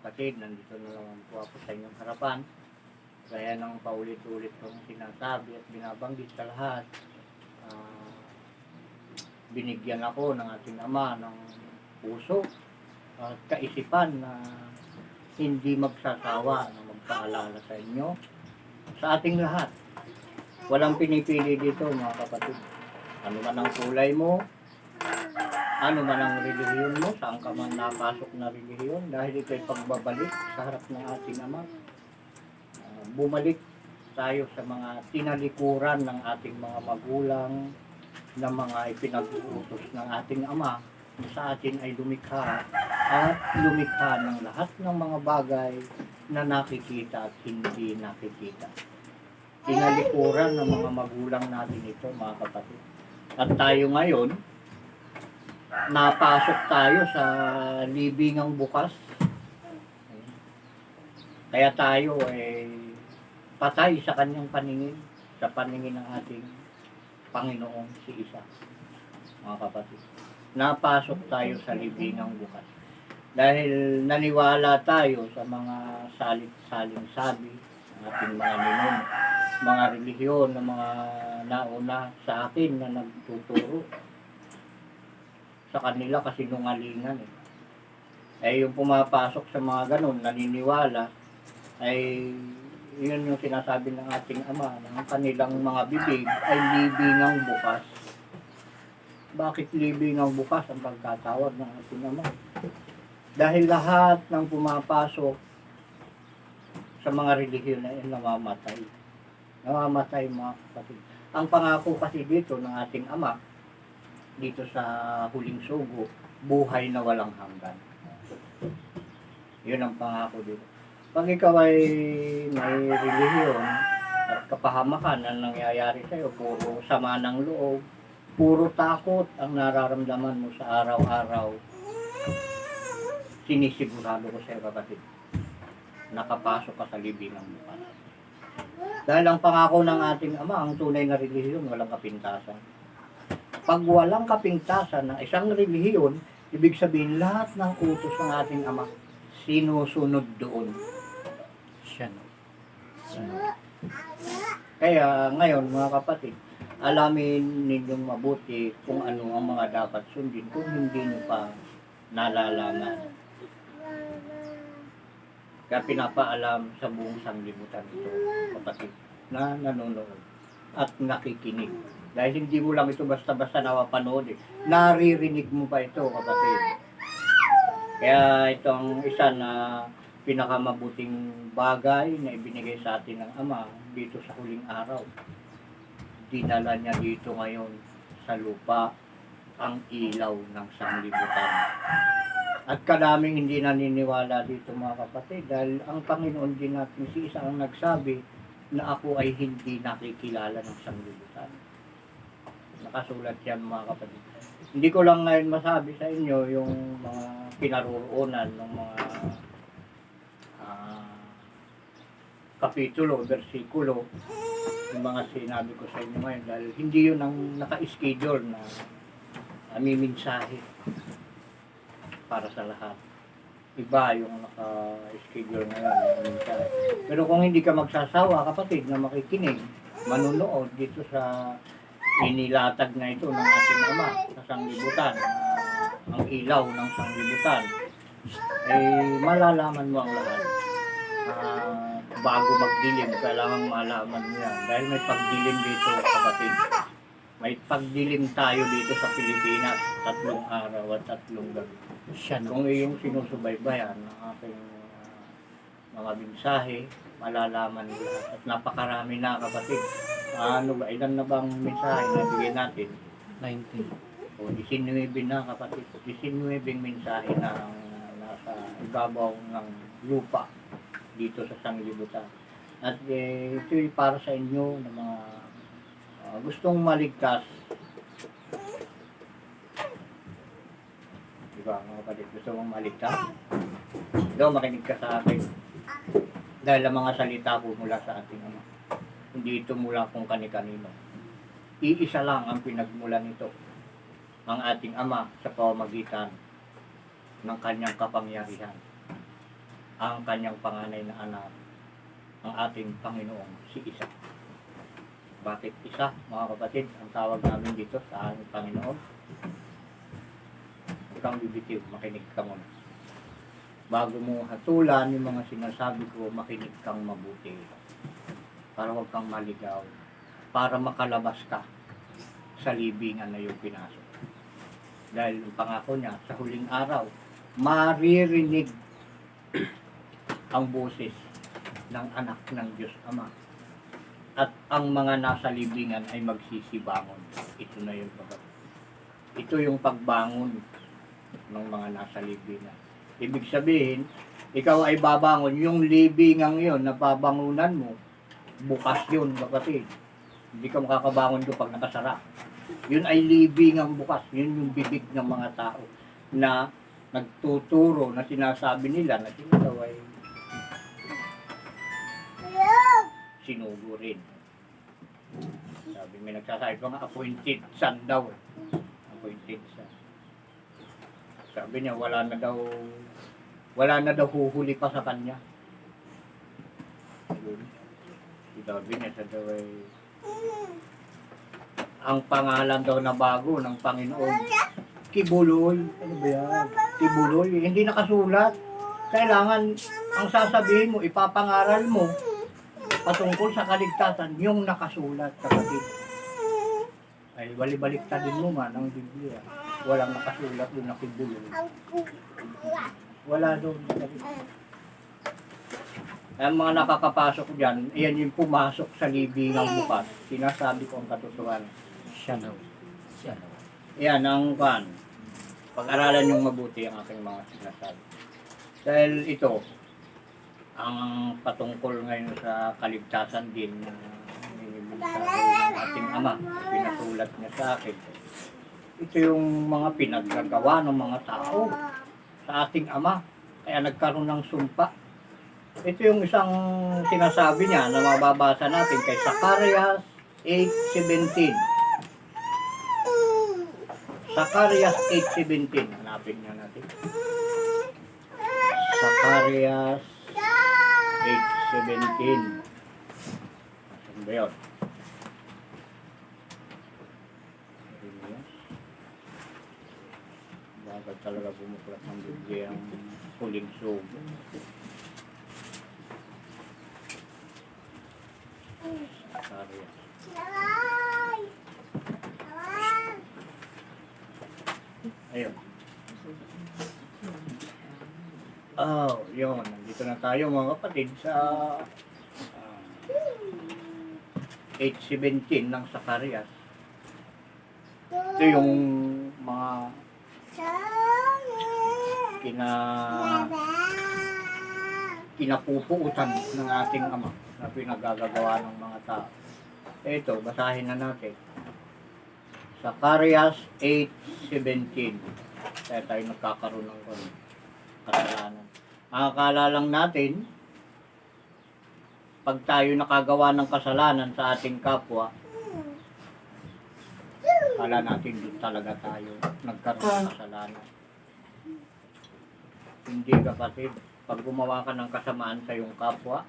kapatid, nandito na naman po ako sa inyong harapan. Gaya ng paulit-ulit kong sinasabi at binabanggit sa lahat, ah, binigyan ako ng ating Ama ng puso at kaisipan na hindi magsasawa na magpaalala sa inyo, sa ating lahat. Walang pinipili dito mga kapatid. Ano man ang kulay mo, ano man ang relihiyon mo, saan ka man napasok na relihiyon, dahil ito'y pagbabalik sa harap ng ating Ama. Bumalik tayo sa mga tinalikuran ng ating mga magulang, na mga ipinag-uutos ng ating Ama. Sa atin ay lumikha at lumikha ng lahat ng mga bagay na nakikita at hindi nakikita. Tinalikuran ng mga magulang natin ito mga kapatid. At tayo ngayon, napasok tayo sa libingang bukas. Kaya tayo ay patay sa kanyang paningin, sa paningin ng ating Panginoong si Isa. Mga kapatid, napasok tayo sa libingang bukas. Dahil naniwala tayo sa mga salit-saling sabi ng ating mga ninuno, mga relihiyon na mga nauna sa akin na nagtuturo. Sa kanila kasi nungalingan yung pumapasok sa mga ganun, naniniwala, ay yun yung sinasabi ng ating Ama, ng kanilang mga bibig ay libingang bukas. Bakit libingang bukas ang pagkatawag ng ating Ama? Dahil lahat ng pumapasok sa mga relihiyon ay namamatay. Namamatay mga kapatid. Ang pangako kasi dito ng ating Ama, dito sa huling sugo, buhay na walang hanggan. Yun ang pangako dito. Pag ikaw ay may relihiyon at kapahamakan na nangyayari sa'yo, puro sama ng loob, puro takot ang nararamdaman mo sa araw-araw, sinisigurado ko sa'yo kapatid, nakapasok ka sa libingang bukas. Dahil ang pangako ng ating Ama, ang tunay na relihiyon, walang kapintasan. Pag walang kapintasan ng isang relihiyon, ibig sabihin lahat ng utos ng ating Ama, sinusunod doon. Siya. Kaya ngayon mga kapatid, alamin ninyong mabuti kung ano ang mga dapat sundin kung hindi nyo pa nalalaman. Kaya pinapaalam sa buong sanglibutan ito, kapatid, na nanonood at nakikinig. Dahil hindi mo lang ito basta-basta napapanood naririnig mo pa ito, kapatid. Kaya itong isa na pinakamabuting bagay na ibinigay sa atin ng Ama dito sa huling araw. Dinala niya dito ngayon sa lupa ang ilaw ng sanglibutan. At kadaming hindi naniniwala dito mga kapatid, dahil ang Panginoon din natin si Isa ang nagsabi na ako ay hindi nakikilala ng sanglibutan. Nakasulat yan mga kapatid. Hindi ko lang ngayon masabi sa inyo yung mga pinaroroonan ng mga kapitulo, versikulo, yung mga sinabi ko sa inyo ngayon, dahil hindi yun ang naka-schedule na miminsahe para sa lahat. Iba yung naka-schedule ngayon na minsahe. Pero kung hindi ka magsasawa, kapatid, na makikinig, manunood dito sa inilatag na ito ng ating Ama sa sanglibutan, ang ilaw ng sanglibutan, ay malalaman mo ang lahat. Bago magdilim, kailangan malaman mo yan. Dahil may pagdilim dito, kapatid. May pagdilim tayo dito sa Pilipinas, 3 araw at 3 gabi. Kung iyong sinusubaybayan ng aking mga mensahe, malalaman mo lahat. At napakarami na, kapatid. Ano ba, ilan na bang mensahe na bigyan natin? 19. O 19 na, kapatid. 19 mensahe na nasa ibabaw ng lupa dito sa sanglibutan. At ito'y para sa inyo na mga gustong maligtas. Diba mga kapatid, gusto mong maligtas? Ikaw, makinig ka sa akin. Dahil ang mga salita po mula sa ating Ama. Hindi ito mula kung kani-kanino. Iisa lang ang pinagmula nito, ang ating Ama sa pamamagitan ng kanyang kapangyarihan. ang kanyang panganay na anak, ang ating Panginoong si Isa. Bakit isa, mga kapatid? Ang tawag namin dito sa aming Panginoon. Huwag kang bibitiw, makinig ka muna. Bago mo hatulan yung mga sinasabi ko, makinig kang mabuti. Para huwag kang maligaw. Para makalabas ka sa libingan na yung pinasok. Dahil ang pangako niya, sa huling araw, maririnig ang boses ng anak ng Diyos Ama. At ang mga nasa libingan ay magsisibangon. Ito na yung ito yung pagbangon ng mga nasa libingan. Ibig sabihin, ikaw ay babangon. Yung libingang yun, na babangunan mo, bukas yun, kapatid. Hindi ka makakabangon doon pag nakasara. Yun ay libingang bukas. Yun yung bibig ng mga tao na nagtuturo, na sinasabi nila na sila ay sinugo rin. Sabi, may nagsasabi pa nga, appointed son daw. Appointed son. Sabi niya, wala na daw huhuli pa sa kanya. Sabi niya, sa daw ay ang pangalan daw na bago ng Panginoon, Kibuloy. Ano ba yan? Kibuloy. Hindi nakasulat. Kailangan, ang sasabihin mo, ipapangaral mo, patungkol sa kaligtasan, yung nakasulat, kapatid. Ay, balik-tadin mo nga ng Biblia. Walang nakasulat doon na Kibuloy. Wala doon. Ang mga nakakapasok dyan, yan yung pumasok sa libingang bukas. Sinasabi ko ang katotohanan. Siya daw. Yan ang kan. Pag-aralan yung mabuti ang aking mga sinasabi. Dahil ito, ang patungkol ngayon sa kaligtasan din na ng ating Ama, pinasulat niya sa akin. Ito yung mga pinaggagawa ng mga tao sa ating Ama. Kaya nagkaroon ng sumpa. Ito yung isang sinasabi niya na mababasa natin kay Zacarias 8:17. Zacarias 8:17. Hanapin niya natin. Zacarias 8:17. Saan ba yun? Bakit talaga bumuklat ng Biblia ang huling sugo? Zacarias. Ayun. Oh, yun. Nandito na tayo mga kapatid sa 8:17 ng Zacarias. Ito yung mga kinapupuutan ng ating Ama na pinagagagawa ng mga tao. Ito, basahin na natin. Zacarias 8:17. Kaya tayo nagkakaroon ng kasalanan. Akala lang natin, pag tayo nakagawa ng kasalanan sa ating kapwa, akala natin doon talaga tayo nagkaroon ng kasalanan. Hindi, kapatid. Pag gumawa ka ng kasamaan sa iyong kapwa,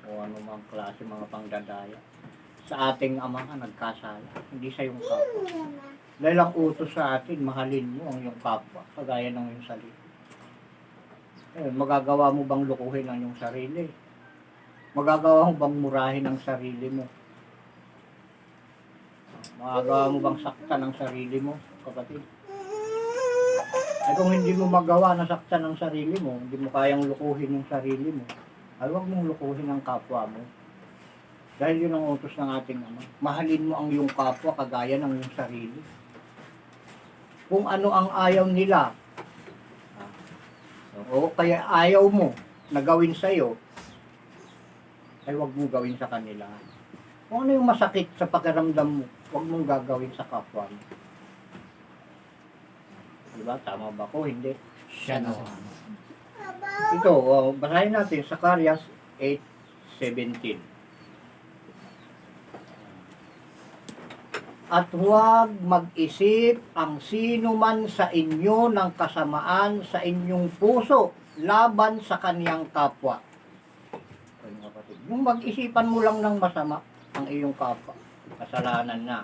o anumang klase mga pangdadaya, sa ating Ama ka nagkasala, hindi sa iyong kapwa. Dahil ang utos sa atin, mahalin mo ang iyong kapwa, kagaya ng iyong sarili. Magagawa mo bang lukuhin ang iyong sarili? Magagawa mo bang murahin ang sarili mo? Magagawa mo bang saktan ang sarili mo, kapatid? Ay kung hindi mo magawa na saktan ang sarili mo, hindi mo kayang lukuhin yung sarili mo, ay huwag mong lukuhin ang kapwa mo. Dahil yun ang utos ng ating Ama. Mahalin mo ang iyong kapwa kagaya ng iyong sarili. Kung ano ang ayaw nila, o kaya ayaw mo na gawin sa'yo, ay huwag mong gawin sa kanila. Kung ano yung masakit sa pakiramdam mo, huwag mong gagawin sa kapwa mo. Diba? Tama ba ko? Hindi. Siya na. Ito, basahin natin Zacarias 8:17. At huwag mag-isip ang sino man sa inyo ng kasamaan sa inyong puso laban sa kaniyang kapwa. Ayun, kapatid. Yung mag-isipan mo lang ng masama ang iyong kapwa, kasalanan na.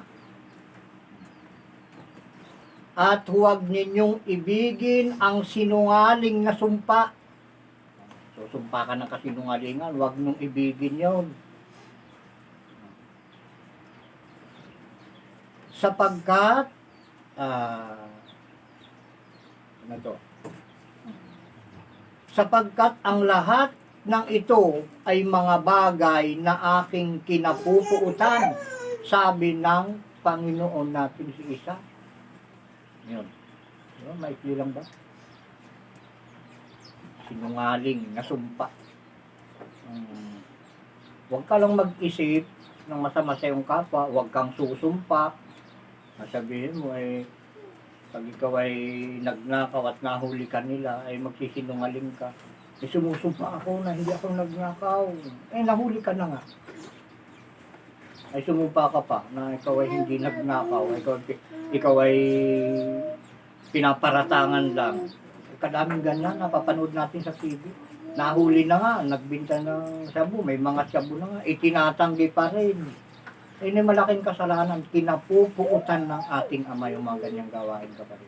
At huwag ninyong ibigin ang sinungaling na sumpa. So, sumpa ka ng kasinungalingan, huwag niyong ibigin yon. Sapagkat, ano to? Sapagkat ang lahat ng ito ay mga bagay na aking kinapupuutan, sabi ng Panginoon natin si Isa. Yun. Yun, maikli lang ba? Sinungaling na sumpa. Huwag ka lang mag-isip ng masama sa iyong kapwa, huwag kang susumpa. Sabihin mo pag ikaw ay nagnakaw at nahuli ka nila, ay magsisinungaling ka. Sumusumpa ako na hindi ako nagnakaw. Nahuli ka na nga. Ay sumumpa ka pa na ikaw ay hindi nagnakaw. Ikaw ay pinaparatangan lang. Kadaming ganyan, napapanood natin sa TV. Nahuli na nga, nagbinta ng shabu, may mga shabu na nga, itinatanggi pa rin. Ini malaking kasalanan, kinapupuutan ng ating Ama yung mga ganyang gawain, kapatid.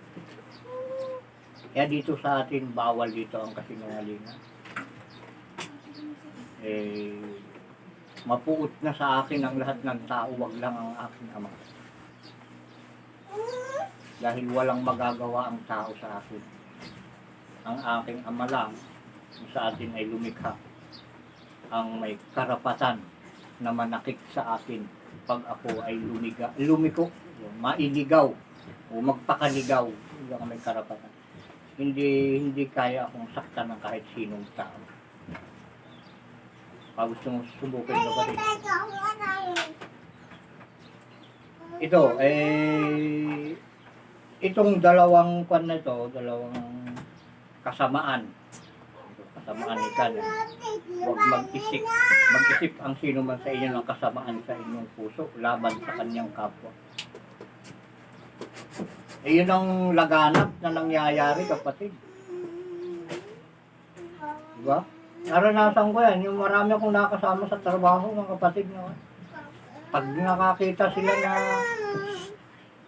Kaya dito sa atin, bawal dito ang kasinungalingan. Mapuot na sa akin ang lahat ng tao, wag lang ang aking Ama. Dahil walang magagawa ang tao sa akin. Ang aking Ama lang, sa atin ay lumikha. Ang may karapatan na manakik sa akin pag ako ay lumiko, mailigaw o magpakaligaw, hindi ako may karapatan. Hindi kaya akong saktan ng kahit sinong tao. Pag gusto mong subukin ka pa rin. Ito, itong dalawang dalawang kasamaan ni Kan. Huwag mag-isip ang sino man sa inyo ng kasamaan sa inyong puso laban sa kanyang kapwa. Yun ang laganap na nangyayari, kapatid. Diba? Naranasan ko yan. Yung marami akong nakasama sa trabaho, mga kapatid. No? Pag nakakita sila na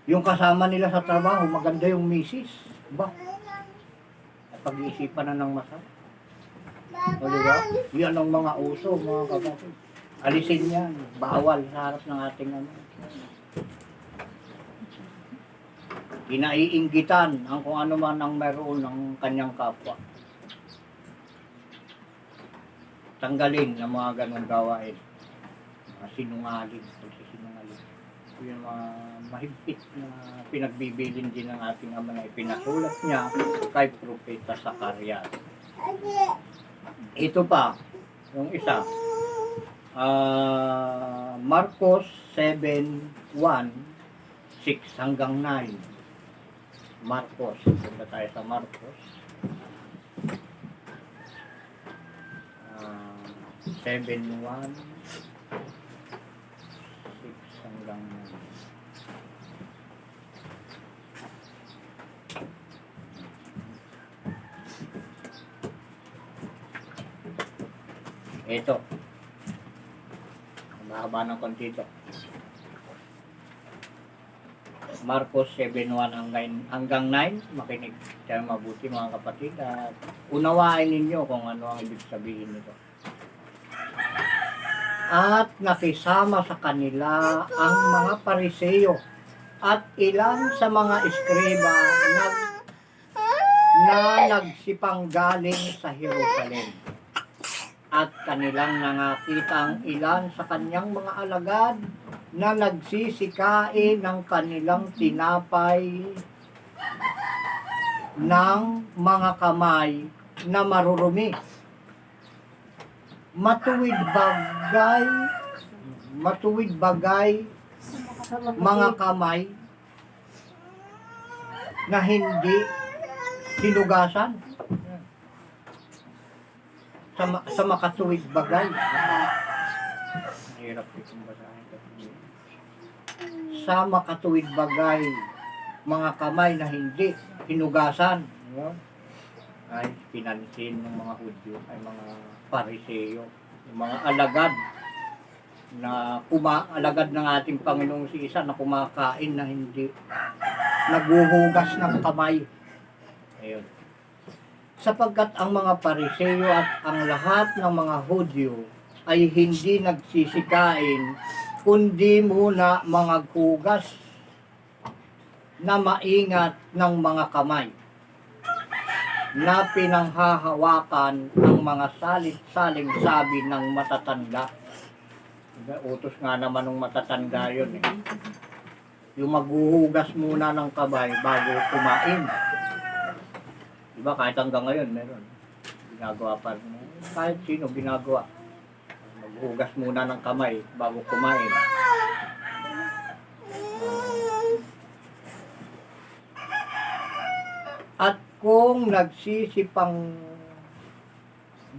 yung kasama nila sa trabaho, maganda yung misis. Diba? At pag-iisipan na ng masama. O diba? Yan ang mga uso, mga kapatid. Alisin yan. Bawal sa harap ng ating Inaiinggitan ang kung ano man ang meron ng kanyang kapwa. Tanggalin ang mga ganong gawain. Mga sinungaling, pagsisinungaling. Yung mga mahigpit na pinagbibilin din ng ating Ama na ipinasulat niya kay Propeta Zacarias. Ito pa, yung isa, Marcos 7:1, 6 hanggang 9. Marcos, punta tayo sa Marcos. 7:1, 6 hanggang 9. Ito. Mahaba ng konti ito. Marcos 7:1 hanggang 9. Makinig tayo mabuti, mga kapatid. At unawain ninyo kung ano ang ibig sabihin nito. At nakisama sa kanila ang mga Pariseo at ilan sa mga eskriba na nagsipanggaling sa Jerusalem. At kanilang nangakitang ilan sa kanyang mga alagad na nagsisikain ng kanilang tinapay ng mga kamay na marurumi. Matuwid bagay mga kamay na hindi hinugasan. Sa makatuwid bagay. Mahirap itong basahin. Sa makatuwid bagay, mga kamay na hindi hinugasan. ay pinansin ng mga Hudyo ay mga Pariseo, yung mga alagad na alagad ng ating Panginoong si Isa na kumakain na hindi naghuhugas ng kamay. Ayun. Sapagkat ang mga Pariseo at ang lahat ng mga Hudyo ay hindi nagsisikain kundi muna mga hugas na maingat ng mga kamay na pinanghahawakan ng mga salit-saling sabi ng matatanda. Utos nga naman ng matatanda yun eh. Yung maghuhugas muna ng kamay bago kumain. Diba kahit hanggang ngayon meron. Ginagawa pa rin. Kahit sino ginagawa. Maghuhugas muna ng kamay bago kumain. At kung nagsisipang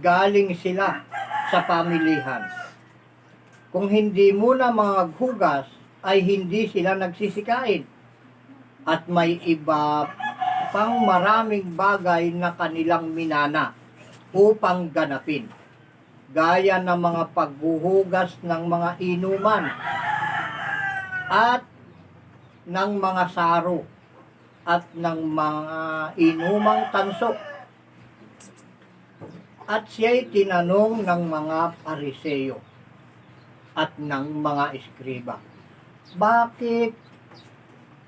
galing sila sa pamilihan, kung hindi muna maghugas, ay hindi sila nagsisikain. At may iba pang maraming bagay na kanilang minana upang ganapin. Gaya ng mga paghuhugas ng mga inuman at ng mga saro at ng mga inumang tanso. At siya'y tinanong ng mga Pariseo at ng mga eskriba, bakit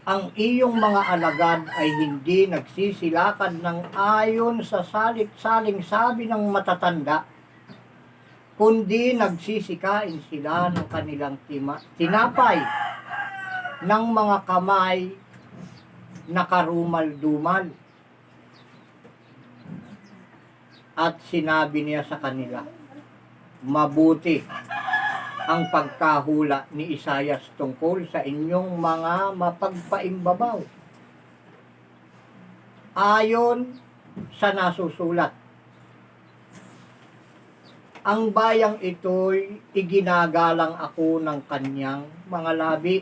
ang iyong mga alagad ay hindi nagsisilakad ng ayon sa salit-saling sabi ng matatanda, kundi nagsisikain sila ng kanilang tinapay ng mga kamay na karumal-dumal. At sinabi niya sa kanila, mabuti ang pagkahula ni Isaias tungkol sa inyong mga mapagpaimbabaw. Ayon sa nasusulat, ang bayang ito'y iginagalang ako ng kanyang mga labi,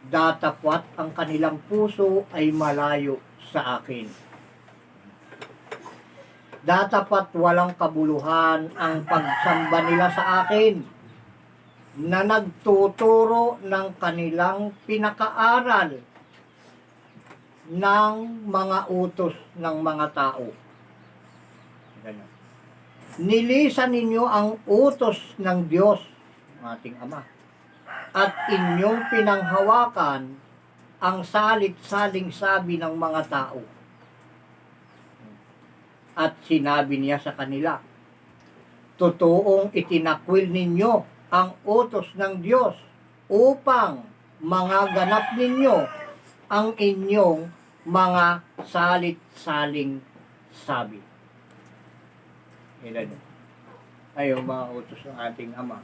datapwat ang kanilang puso ay malayo sa akin. Datapat walang kabuluhan ang pagsamba nila sa akin, na nagtuturo ng kanilang pinakaaral ng mga utos ng mga tao. Ganun. Nilisan ninyo ang utos ng Diyos, ating Ama, at inyong pinanghawakan ang salit-saling sabi ng mga tao. At sinabi niya sa kanila, totoong itinakwil ninyo ang utos ng Diyos upang ganap ninyo ang inyong mga salit-saling sabi. Ilan ay yung mga utos ng ating Ama.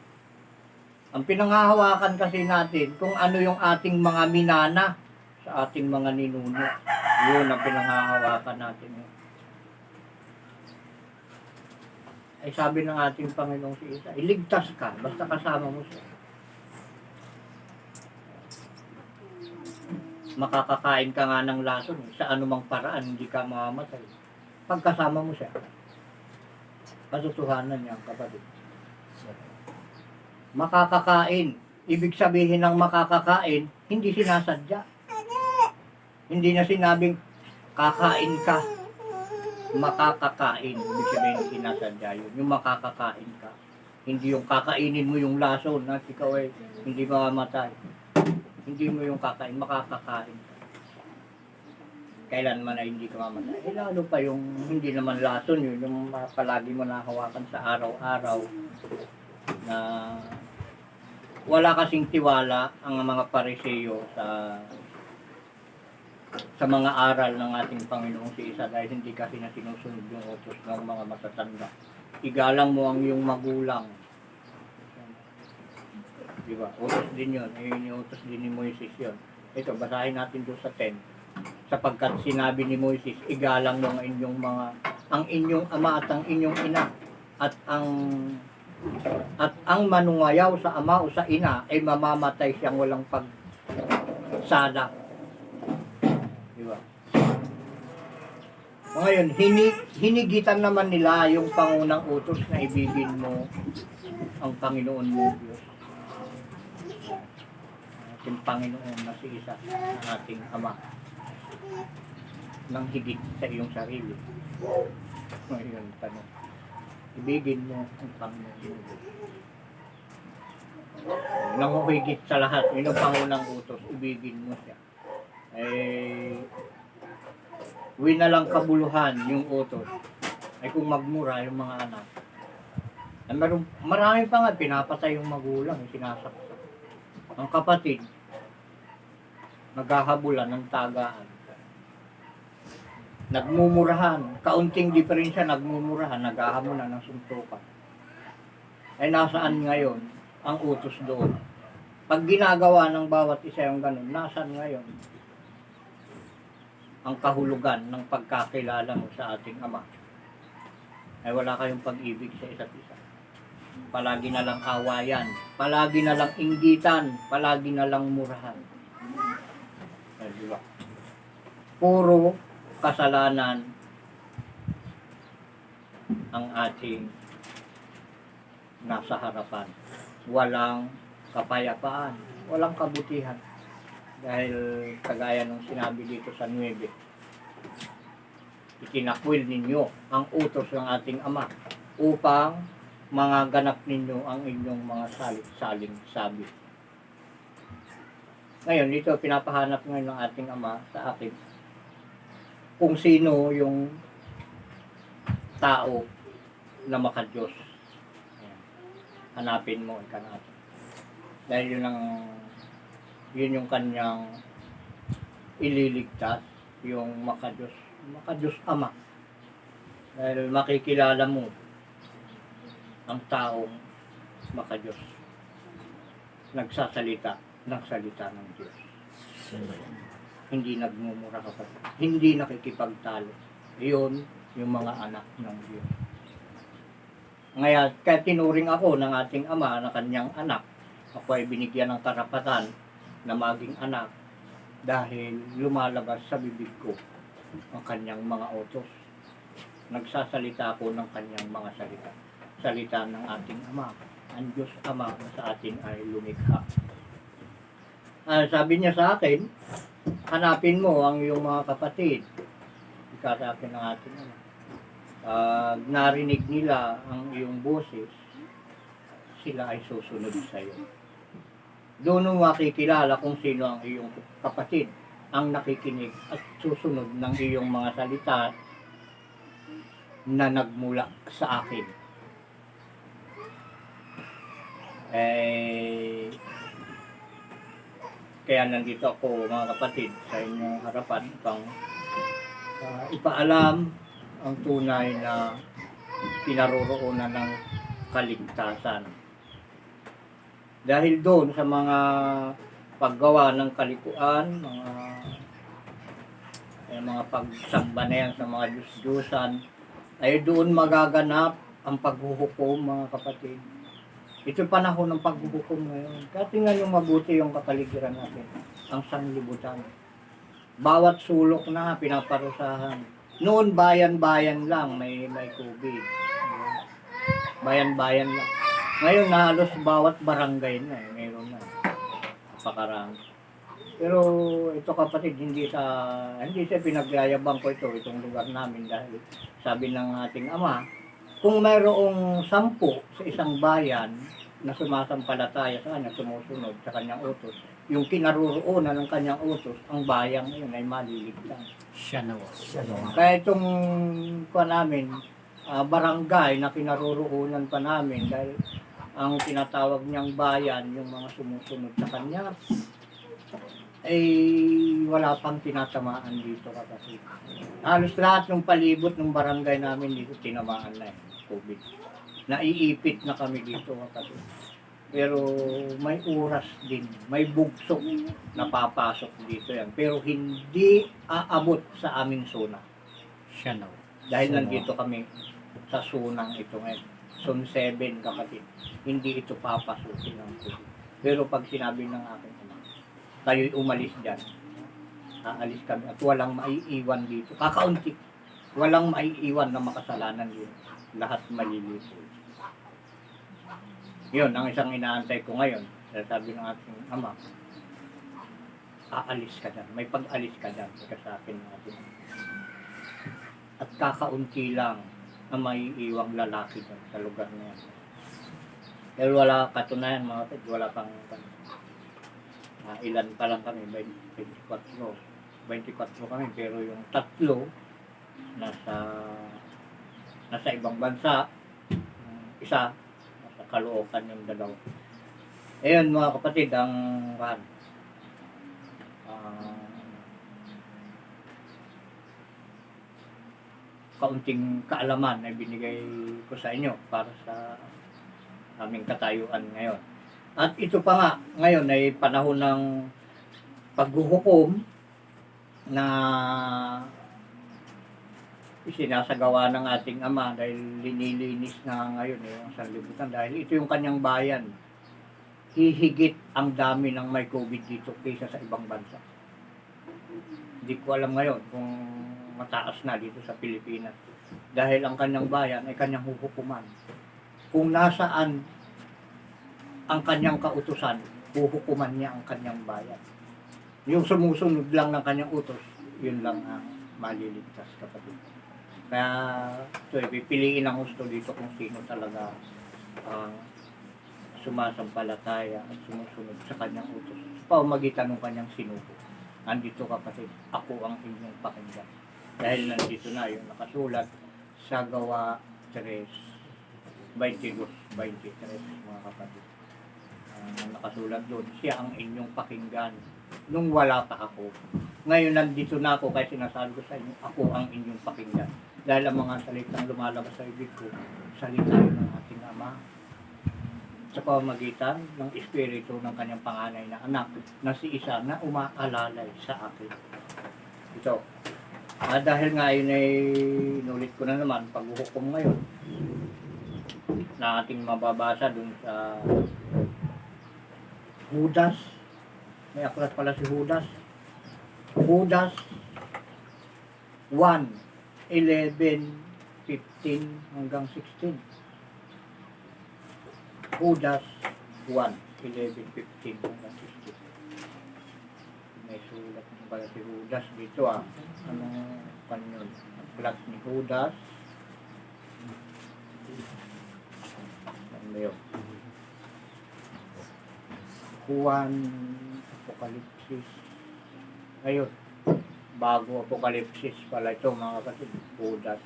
Ang pinanghahawakan kasi natin kung ano yung ating mga minana sa ating mga ninuno. Yun ang pinanghahawakan natin. Ay sabi ng ating Panginoong si Isa, iligtas ka, basta kasama mo siya. Makakakain ka nga ng lason, sa anumang paraan, hindi ka mamamatay. Pagkasama mo siya. Katotohanan niya, kapatid. Makakakain. Ibig sabihin ng makakakain, hindi sinasadya. Hindi na sinabing, kakain ka. Makakakain. Ibig sabihin sinasadya yun. Yung makakakain ka. Hindi yung kakainin mo yung lason na ikaw ay hindi mamamatay. Hindi mo yung kakain, makakakain ka. Kailan man ay hindi ka mamatay. Eh, lalo pa yung hindi naman lason yun, yung palagi mo nahawakan sa araw-araw na wala kasing tiwala ang mga Pariseo sa mga aral ng ating Panginoong si Isa dahil hindi kasi na sinusunod yung utos ng mga matatanda. Igalang mo ang iyong magulang. Diba? Utos din yun. Yung utos din ni Moises yun. Ito, basahin natin doon sa 10. Sapagkat sinabi ni Moises, igalang mo ang inyong ama at ang inyong ina at ang manungayaw sa ama o sa ina ay mamamatay siyang walang pagsala. Diba? Ngayon, hinigitan naman nila yung pangunang utos na ibigin mo ang Panginoon mong Diyos. Ating Panginoon na si isa, ang ating Ama, nang higit sa iyong sarili. Ngayon, tanong, ibigin mo ang Panginoon mong Diyos. Nang higit sa lahat, yun ang pangunang utos, ibigin mo siya. Winalang kabuluhan yung utos ay kung magmura yung mga anak. Marami pa nga pinapatay yung magulang, sinasaksak. Ang kapatid, naghahabulan ng tagaan. Nagmumurahan, kaunting diferensya, nagmumurahan, naghahamunan ng suntukan. Ay nasaan ngayon ang utos doon? Pag ginagawa ng bawat isa yung ganun, nasaan ngayon ang kahulugan ng pagkakilala mo sa ating Ama? Ay wala kayong pag-ibig sa isa't isa. Palagi na lang awayan, palagi na lang inggitan, palagi na lang murahan. Ay, diba? Puro kasalanan ang ating nasa harapan. Walang kapayapaan, walang kabutihan. Dahil kagaya nung sinabi dito sa 9, itinakwil ninyo ang utos ng ating Ama upang mga ganap ninyo ang inyong mga saling sabi. Ngayon, dito pinapahanap ngayon ng ating Ama sa akin kung sino yung tao na makadiyos. Hanapin mo, ika natin. Dahil yun yung kanyang ililigtas, yung makadiyos Ama. Dahil makikilala mo ang taong makadiyos, nagsasalita ng salita ng Diyos. Hindi nagmumura kapag, hindi nakikipagtalo. Iyon yung mga anak ng Diyos. Ngayon, kaya tinuring ako ng ating Ama na kanyang anak. Ako ay binigyan ng karapatan na maging anak dahil lumalabas sa bibig ko ang kanyang mga utos. Nagsasalita ako ng kanyang mga salita. Salita ng ating Ama, ang Diyos Ama na sa atin ay lumikha. Sabi niya sa akin, hanapin mo ang iyong mga kapatid. Ika sa akin ng ating Ama. Narinig nila ang iyong boses, sila ay susunod sa iyo. Doon mo makikilala kung sino ang iyong kapatid, ang nakikinig at susunod ng iyong mga salita na nagmula sa akin. Kaya nandito ako mga kapatid sa inyong harapan upang ipaalam ang tunay na pinaroroonan ng kaligtasan. Dahil doon sa mga paggawa ng kalikuan, mga pagsamba na yan sa mga Diyos-Diyosan, ay doon magaganap ang paghuhukom mga kapatid. Ito panahon ng paghuhukom ngayon. Kaya tingnan yung mabuti yung kapaligiran natin, ang sanlibutan. Bawat sulok na pinaparusahan. Noon bayan-bayan lang may COVID. Bayan-bayan lang. Ngayon na halos bawat barangay na mayroon na. Pakarami. Pero ito kapatid, hindi sa pinagyayabang ko itong lugar namin dahil sabi ng ating Ama, kung mayroong 10 sa isang bayan na sumasampalataya sa kanya, sumusunod sa kanyang utos, yung kinaroroonan ng kanyang utos, ang bayan ngayon ay maliligtas. Siya na. Kaya itong namin, barangay na kinaroroonan pa namin dahil ang tinatawag niyang bayan, yung mga sumusunod sa kanya, ay wala pang tinatamaan dito kapatid. Halos lahat ng palibot ng barangay namin dito tinamaan na COVID. Naiipit na kami dito kapatid. Pero may oras din, may bugsok na papasok dito yan. Pero hindi aabot sa aming zona. Siya na. Dahil nandito kami sa sunang ito ngayon. Zone 7 kapatid. Hindi ito papasukin ng COVID. Pero pag sinabi ng aking Ama, kayo'y umalis dyan, aalis kami at walang maiiwan dito. Kakaunti. Walang maiiwan na makasalanan yun. Lahat malilito. Yun, ang isang inaantay ko ngayon. Sabi ng ating ama, aalis ka dyan. May pag-alis ka dyan. Sa akin ng ating ama. At kakaunti lang na maiiwang lalaki dyan sa lugar na yan. Dahil wala katunayan mga kapatid, wala pang ilan pa lang kami, 24 kami, pero yung tatlo nasa ibang bansa, isa nasa Caloocan, yung dalawa. Ayun mga kapatid, ang kaunting kaalaman ay binigay ko sa inyo para sa aming katayuan ngayon. At ito pa nga, ngayon ay panahon ng paghuhukom na isinasagawa ng ating ama dahil linilinis na ngayon yung sanlibutan dahil ito yung kanyang bayan. Hihigit ang dami ng may COVID dito kaysa sa ibang bansa. Hindi ko alam ngayon kung mataas na dito sa Pilipinas dahil ang kanyang bayan ay kanyang huhukuman. Kung nasaan ang kanyang kautusan, huhukuman niya ang kanyang bayan. Yung sumusunod lang ng kanyang utos, yun lang ang maliligtas, kapatid. Kaya ito, pipiliin ang gusto dito kung sino talaga sumasampalataya at sumusunod sa kanyang utos. Sa pamamagitan ng kanyang sinugo. Nandito, kapatid, ako ang inyong pakinggan. Dahil nandito na yung nakasulat sa Gawa 3:22-23, mga kapatid. Nakasulat doon, siya ang inyong pakinggan nung wala pa ako. Ngayon nandito na ako, kaya sinasabi ko sa inyo, ako ang inyong pakinggan. Dahil ang mga salitang lumalabas sa ibig ko, salita yun ng ating Ama. Sa pamamagitan ng Espiritu ng kanyang panganay na anak, na si Isa na umaalalay sa akin. Ito. Dahil nga yun ay inulit ko na naman, paghuhukom ngayon, na ating mababasa dun sa Judas. May aklat pala si Judas. Judas 1:11-15-16. Judas 1:11-15-16. May sulat pala si Judas dito Anong kanyon? Aklat ni Judas. Ano yun? Juan, Apokalipsis. Ayun, bago Apokalipsis pala ito, mga kapatid. Judas.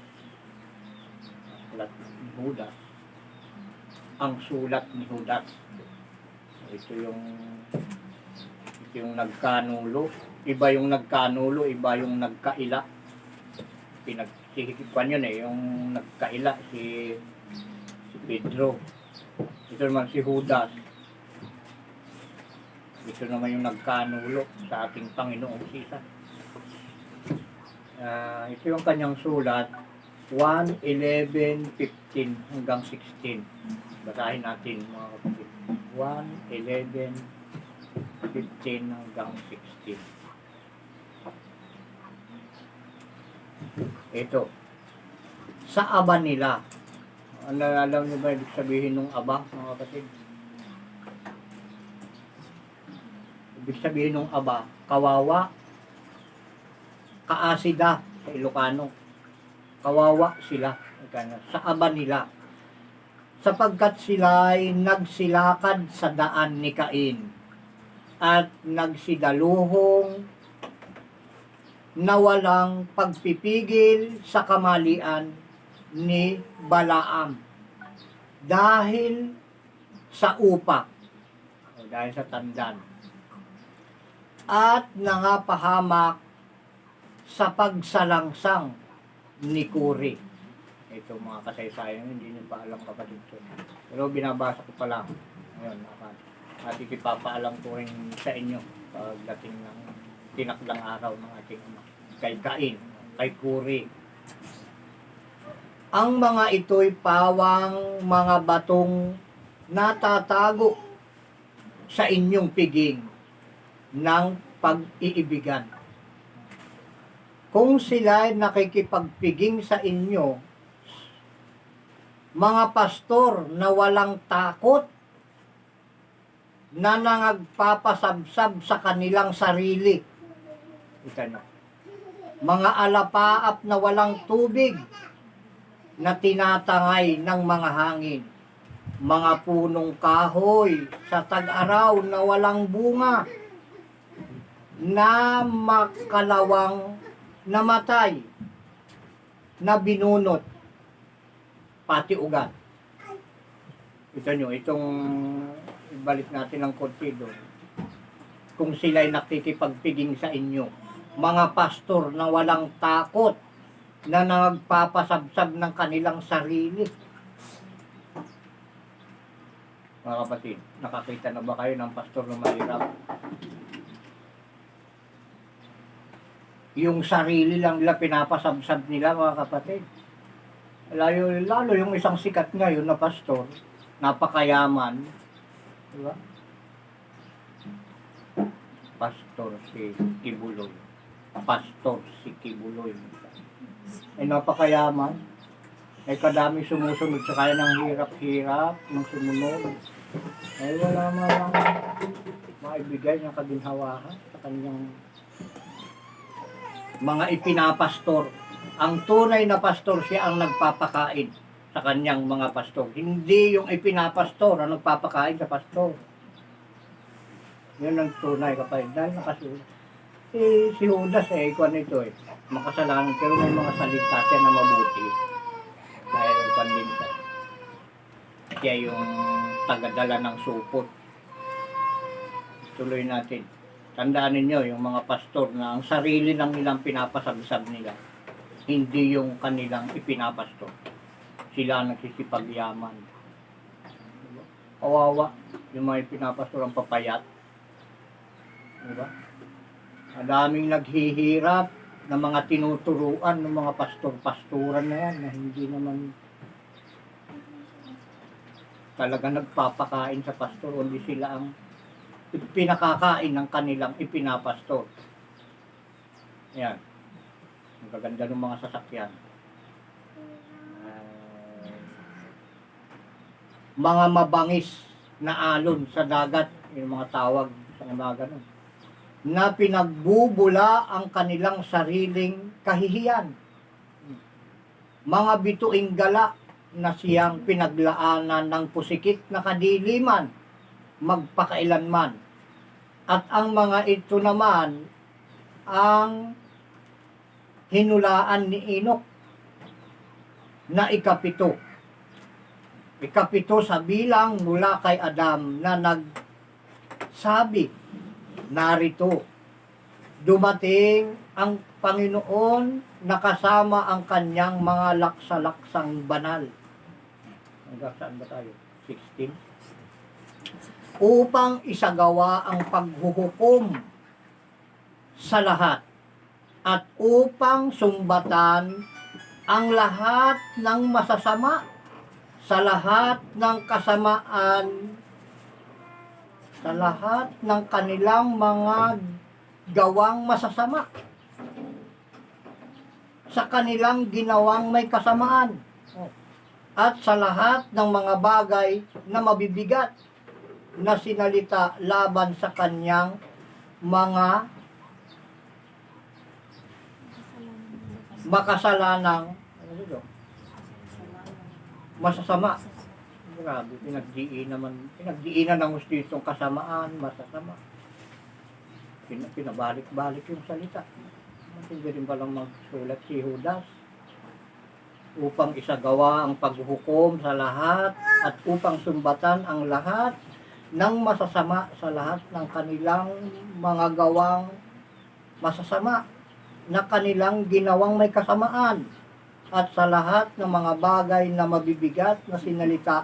Sulat ni Judas. Ang sulat ni Judas. Ito yung nagkanulo. Iba yung nagkanulo, iba yung nagkaila. Pinagsihikipan yun yung nagkaila si Pedro. Ito naman si Judas. Ito naman yung nagkanulo sa ating Panginoong Jesus. Ito yung kanyang sulat, 1:11-15-16. Basahin natin, mga kapatid. 1:11-15-16. Ito. Sa aba nila. Alam niyo ba ibig sabihin ng aba, mga kapatid? Ibig sabihin ng aba, kawawa, kaasida sa Ilocano. Kawawa sila. Sa aba nila. Sapagkat sila ay nagsilakad sa daan ni Cain at nagsidaluhong na walang pagpipigil sa kamalian ni Balaam dahil sa upak o dahil sa tandan at nangapahamak sa pagsalangsang ni Kuri. Ito mga kasaysayan, hindi nyo pa alam, kapatid ko. Pero binabasa ko pa lang ngayon. At ipapaalam ko rin sa inyo pagdating ng tinakdang araw ng ating ama, kay Cain, kay Kuri. Ang mga ito'y pawang mga batong natatago sa inyong piging ng pag-iibigan. kung sila'y nakikipagpiging sa inyo, mga pastor na walang takot, na nagpapasabsab sa kanilang sarili. Ito na. Mga alapaap na walang tubig, na tinatangay ng mga hangin. Mga punong kahoy sa tag-araw na walang bunga, na makalawang namatay, na binunot, pati ugat. Ito nyo, itong ibalik natin ang konti doon. Kung sila'y nakikipagpiging sa inyo, mga pastor na walang takot, na nagpapasabsab ng kanilang sarili. Mga kapatid, nakakita na ba kayo ng pastor na mahirap? Yung sarili lang nila pinapasabsab nila, mga kapatid. Lalo yung isang sikat ngayon na pastor, napakayaman, di ba? Pastor si Kibuloy. Pastor si Kibuloy. Ay napakayaman. Ay kadami sumusunod sa kaya ng hirap-hirap, ng sumunod. Ay wala mang maibigay ng kaginhawahan sa kanyang mga ipinapastor. Ang tunay na pastor, siya ang nagpapakain sa kanyang mga pastor. Hindi yung ipinapastor ang nagpapakain sa pastor. Yun ang tunay kapatid. Dahil nakasulat. Si Judas ikuan ito makasalanan, pero may mga salita siya na mabuti. Dahil pandinsa. Siya yung tagadala ng supot. Tuloy natin. Tandaan ninyo, yung mga pastor na ang sarili lang nilang pinapasabsab nila, hindi yung kanilang ipinapastor. Sila nagsisipagyaman. Kawawa, yung mga ipinapastor ang papayat. Diba? Ang daming naghihirap na mga tinuturuan ng mga pastor-pastoran na yan na hindi naman talaga nagpapakain sa pastor, hindi sila ang pinakakain ng kanilang ipinapastor. Yan. Ang gaganda ng mga sasakyan. Mga mabangis na alon sa dagat, yung mga tawag sa mga ganun, na pinagbubula ang kanilang sariling kahihiyan. Mga bituing gala na siyang pinaglaanan ng pusikit na kadiliman, magpakailanman. At ang mga ito naman, ang hinulaan ni Enoch na ikapito. Ikapito sa bilang mula kay Adam na nagsabi, narito, dumating ang Panginoon na kasama ang kanyang mga laksa-laksang banal. Hanggang saan ba tayo? 16. Upang isagawa ang paghuhukom sa lahat at upang sumbatan ang lahat ng masasama sa lahat ng kasamaan, sa lahat ng kanilang mga gawang masasama, sa kanilang ginawang may kasamaan, at sa lahat ng mga bagay na mabibigat na sinalita laban sa kanyang mga makasalanang masasama. Grabe, pinagdiinan ng gusto itong kasamaan, masasama. Pinabalik-balik yung salita. Hindi rin palang magsulat si Judas upang isagawa ang paghuhukom sa lahat at upang sumbatan ang lahat ng masasama sa lahat ng kanilang mga gawang masasama na kanilang ginawang may kasamaan at sa lahat ng mga bagay na mabibigat na sinalita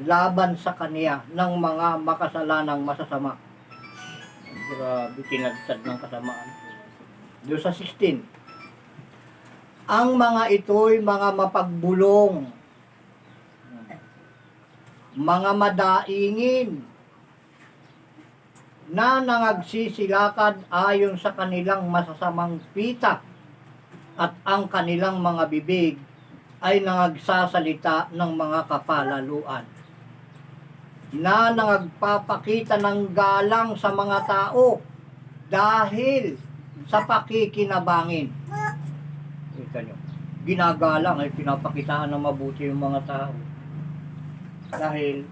laban sa kaniya ng mga makasalanang masasama. Grabe, tinagtad ng kasamaan. Doon sa 16. Ang mga ito'y mga mapagbulong, mga madaingin, na nangagsisilakad ayon sa kanilang masasamang pita at ang kanilang mga bibig ay nangagsasalita ng mga kapalaluan na nagpapakita ng galang sa mga tao dahil sa pakikinabangin. Ika nyo, ginagalang ay pinapakitaan ng mabuti yung mga tao dahil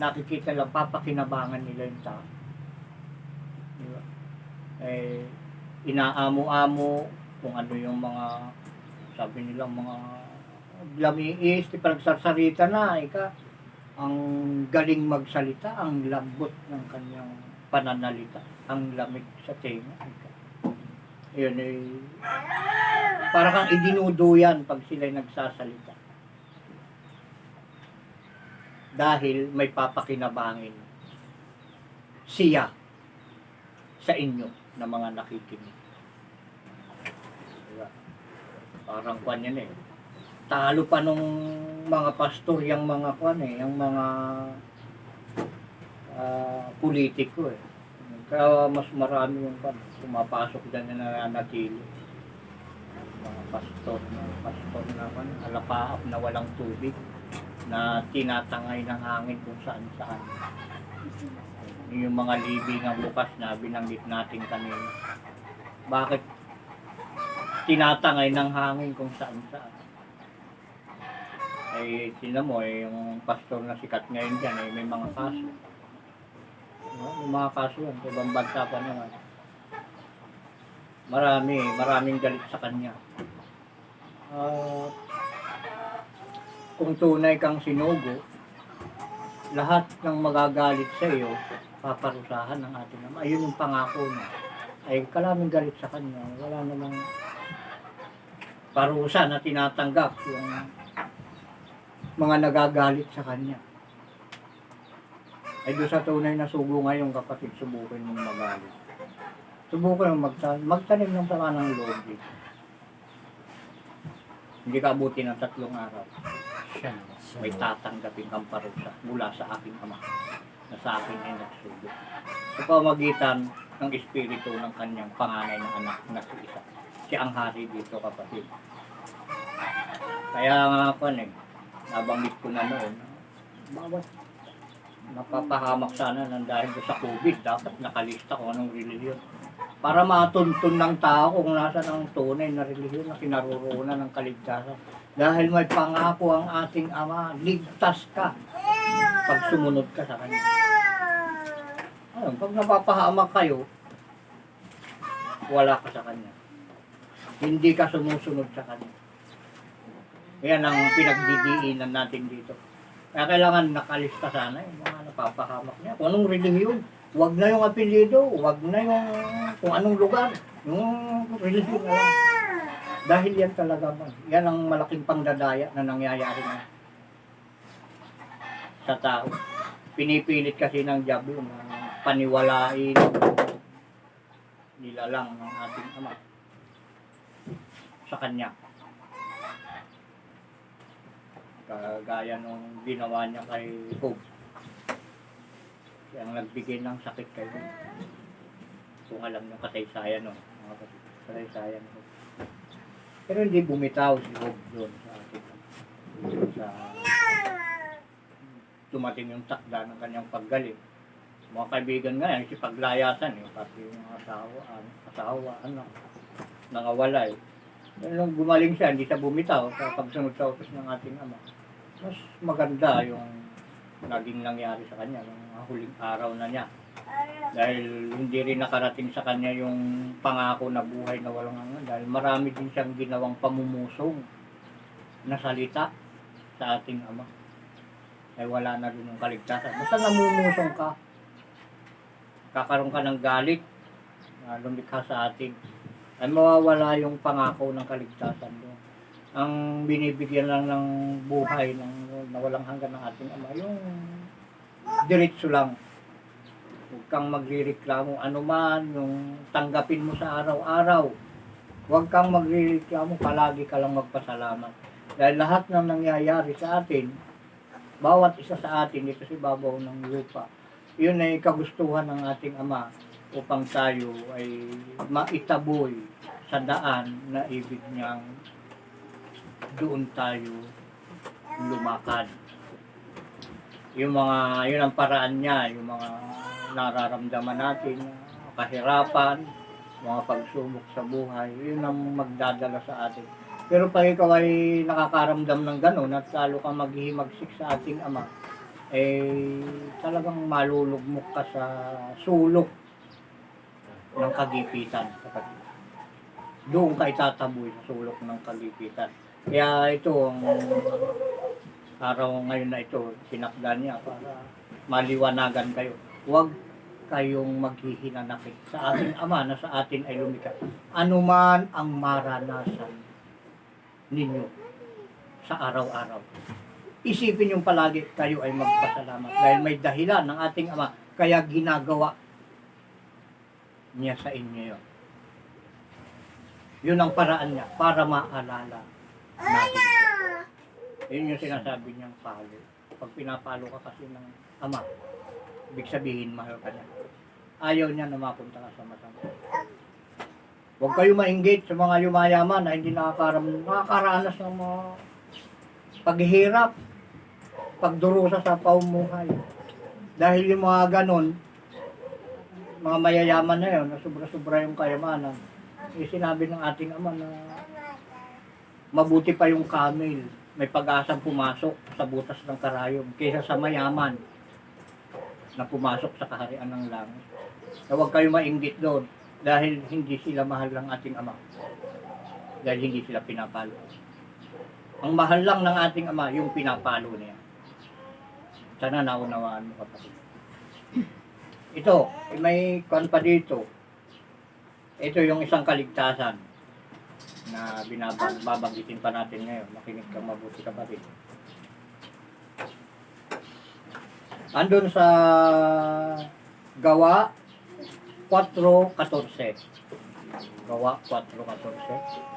nakikita lang papakinabangan nila yung tao. Diba? Eh, inaamo-amo kung ano yung mga sabi nila mga lamiis, pinagsasarita na, ika ang galing magsalita, ang lambot ng kanyang pananalita, ang lamig sa tenga. Yun eh, para kang idinuduyan pag sila'y nagsasalita. Dahil may papakinabangin siya sa inyo na mga nakikinig. Diba? Parang kwan yan eh. Talo pa nung mga pastor yung mga kwan eh, yung mga politiko eh. Kaya mas marami yung kwan, pumapasok dyan na nanatili. Mga pastor na kwan, alapaap na walang tubig, na tinatangay ng hangin kung saan saan. Yung mga libing ang bukas na binanggit natin kanina. Bakit tinatangay ng hangin kung saan saan? Ay, tinan mo eh, yung pastor na sikat ngayon dyan eh, may mga kaso. May mga kaso yan, ibang bansa pa naman. Maraming galit sa kanya. Kung tunay kang sinugo, lahat ng magagalit sa iyo, paparusahan ng ating Ama. Ayun yung pangako niya. Ay kalaming galit sa kanya, wala namang parusa na tinatanggap yung mga nagagalit sa kanya. Ay doon sa tunay na sugo ngayon, kapatid, subukin mong magalit. Subukin mong magtanim ng sama ng loob dito. Hindi ka abuti ng 3 araw. May tatanggapin kang parusa mula sa aking Ama na sa akin ay nagsugo. Sa pamagitan ng Espiritu ng kanyang panganay na anak na si Isa. Siya ang hari dito, kapatid. Kaya nga ako nabanggit ko na noon, bawat napapahamak sana ng dahil sa COVID, dapat nakalista kung anong relihiyon. Para matuntun ng tao kung nasa ng tunay na relihiyon na kinaroroonan ng kaligtasan. Dahil may pangako ang ating Ama, ligtas ka pag sumunod ka sa Kanya. Pag napapahamak kayo, wala ka sa Kanya. Hindi ka sumusunod sa Kanya. Yan ang pinagdidiinan natin dito. Kaya kailangan nakalista sana yung mga napapahamak niya. Kung anong relihiyon, huwag na yung apelyido, huwag na yung kung anong lugar, yung relihiyon na lang. Dahil yan talaga man. Yan ang malaking pangdadaya na nangyayari na sa tao. Pinipilit kasi ng diablo na paniwalain nila lang ng ating Ama sa Kanya. Kagaya nung ginawa niya kay Job. Yang nagbigay ng sakit kay Job. Kung alam niyo kasaysayan no, kasaysayan no. Pero hindi bumitaw si Job doon sa ating sa dumating yung takda ng kanyang paggaling. Mga kaibigan nga yan, si paglayasan pati yung asawa, nangawalay. Pero nung gumaling siya, hindi siya bumitaw sa pagsunod sa utos ng ating Ama. Mas maganda yung naging nangyari sa kanya nung huling araw na niya. Dahil hindi rin nakarating sa kanya yung pangako na buhay na walang hanggan. Dahil marami din siyang ginawang pamumusong na salita sa ating Ama. Ay wala na rin yung kaligtasan. Basta namumusong ka, kakaroon ka ng galit na lumikha sa atin, ay mawawala yung pangako ng kaligtasan doon. Ang binibigyan lang ng buhay na walang hanggan ng ating Ama, yung diretso lang. Huwag kang magrereklamo anuman, yung tanggapin mo sa araw-araw. Huwag kang magrereklamo, palagi ka lang magpasalamat. Dahil lahat ng nangyayari sa atin, bawat isa sa atin dito sa ibabaw ng lupa, yun ay kagustuhan ng ating Ama upang tayo ay maitaboy sa daan na ibig niyang doon tayo lumakad. Yung mga, yun ang paraan niya, yung mga nararamdaman natin, kahirapan, mga pagsubok sa buhay, yun ang magdadala sa atin. Pero pag ikaw ay nakakaramdam ng gano'n at lalo kang maghihimagsik sa ating Ama, eh talagang malulugmok ka sa sulok ng kagipitan. Doon ka itataboy sa sulok ng kagipitan. Kaya ito ang araw ngayon na ito, sinakdan niya para maliwanagan kayo. Huwag kayong maghihinanakit sa ating Ama na sa atin ay lumikha. Anuman ang maranasan ninyo sa araw-araw. Isipin yung palagi kayo ay magpasalamat dahil may dahilan ng ating Ama kaya ginagawa niya sa inyo yun. Yun ang paraan niya para maalala natin siya. Yun yung sinasabi niyang palo. Pag pinapalo ka kasi ng Ama, ibig sabihin mahal ka niya. Ayaw niya na mapunta ka sa matang. Huwag kayo mainggit sa mga yumayaman na hindi nakakaranas ng mga paghihirap, pagdurusa sa pamumuhay. Dahil yung mga ganon, mga mayayaman na yun, na sobra-sobra yung kayamanan, sinabi ng ating Ama na mabuti pa yung camel, may pag-asang pumasok sa butas ng karayom kaysa sa mayaman na pumasok sa kaharian ng langit. So, huwag kayo mainggit doon dahil hindi sila mahal ng ating Ama. Dahil hindi sila pinapalo. Ang mahal lang ng ating Ama, yung pinapalo niya. Sana naunawaan mo, kapatid. Ito, may kwan pa dito. Ito yung isang kaligtasan na babanggitin pa natin ngayon. Makinig kang mabuti, kapatid. Andun sa Gawa 4:14. Gawa 4:14. Gawa 4:14.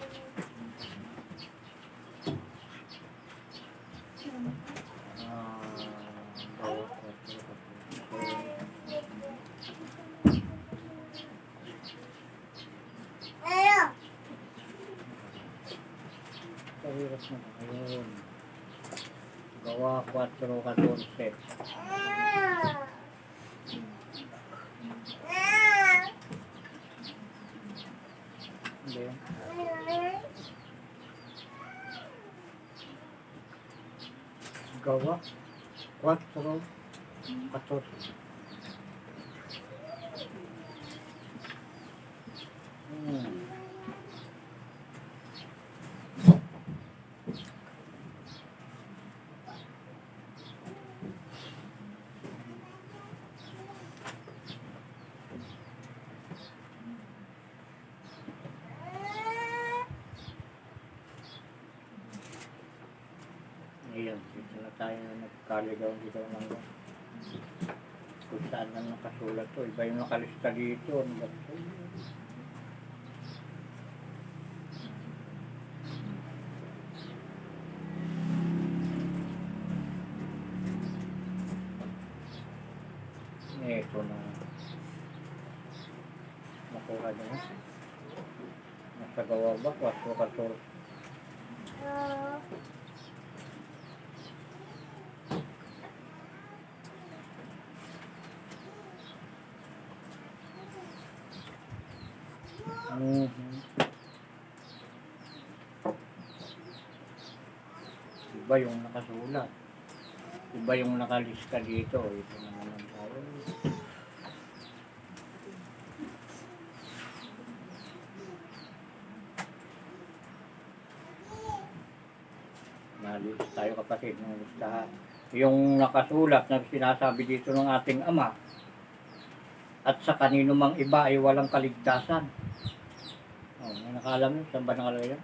Kahirap na ngayon. Gawa 4:14. Hindi. Gawa 4:14. Ayan, dito na tayo na nagkaligaw-ligaw ng kung saan na nakasulat to. Iba yung nakalista dito. Ano ba ito? Ito na nakuha niya. Nasa Gawa ba? 4:14. Iba yung nakasulat. Iba yung nakalista dito. Ito na naman tayo. Nalis tayo, kapatid, ng listahan. Yung nakasulat na sinasabi dito ng ating Ama at sa kanino mang iba ay walang kaligtasan. Oh, may nakaalam yun? Saan ba nakalagay yan?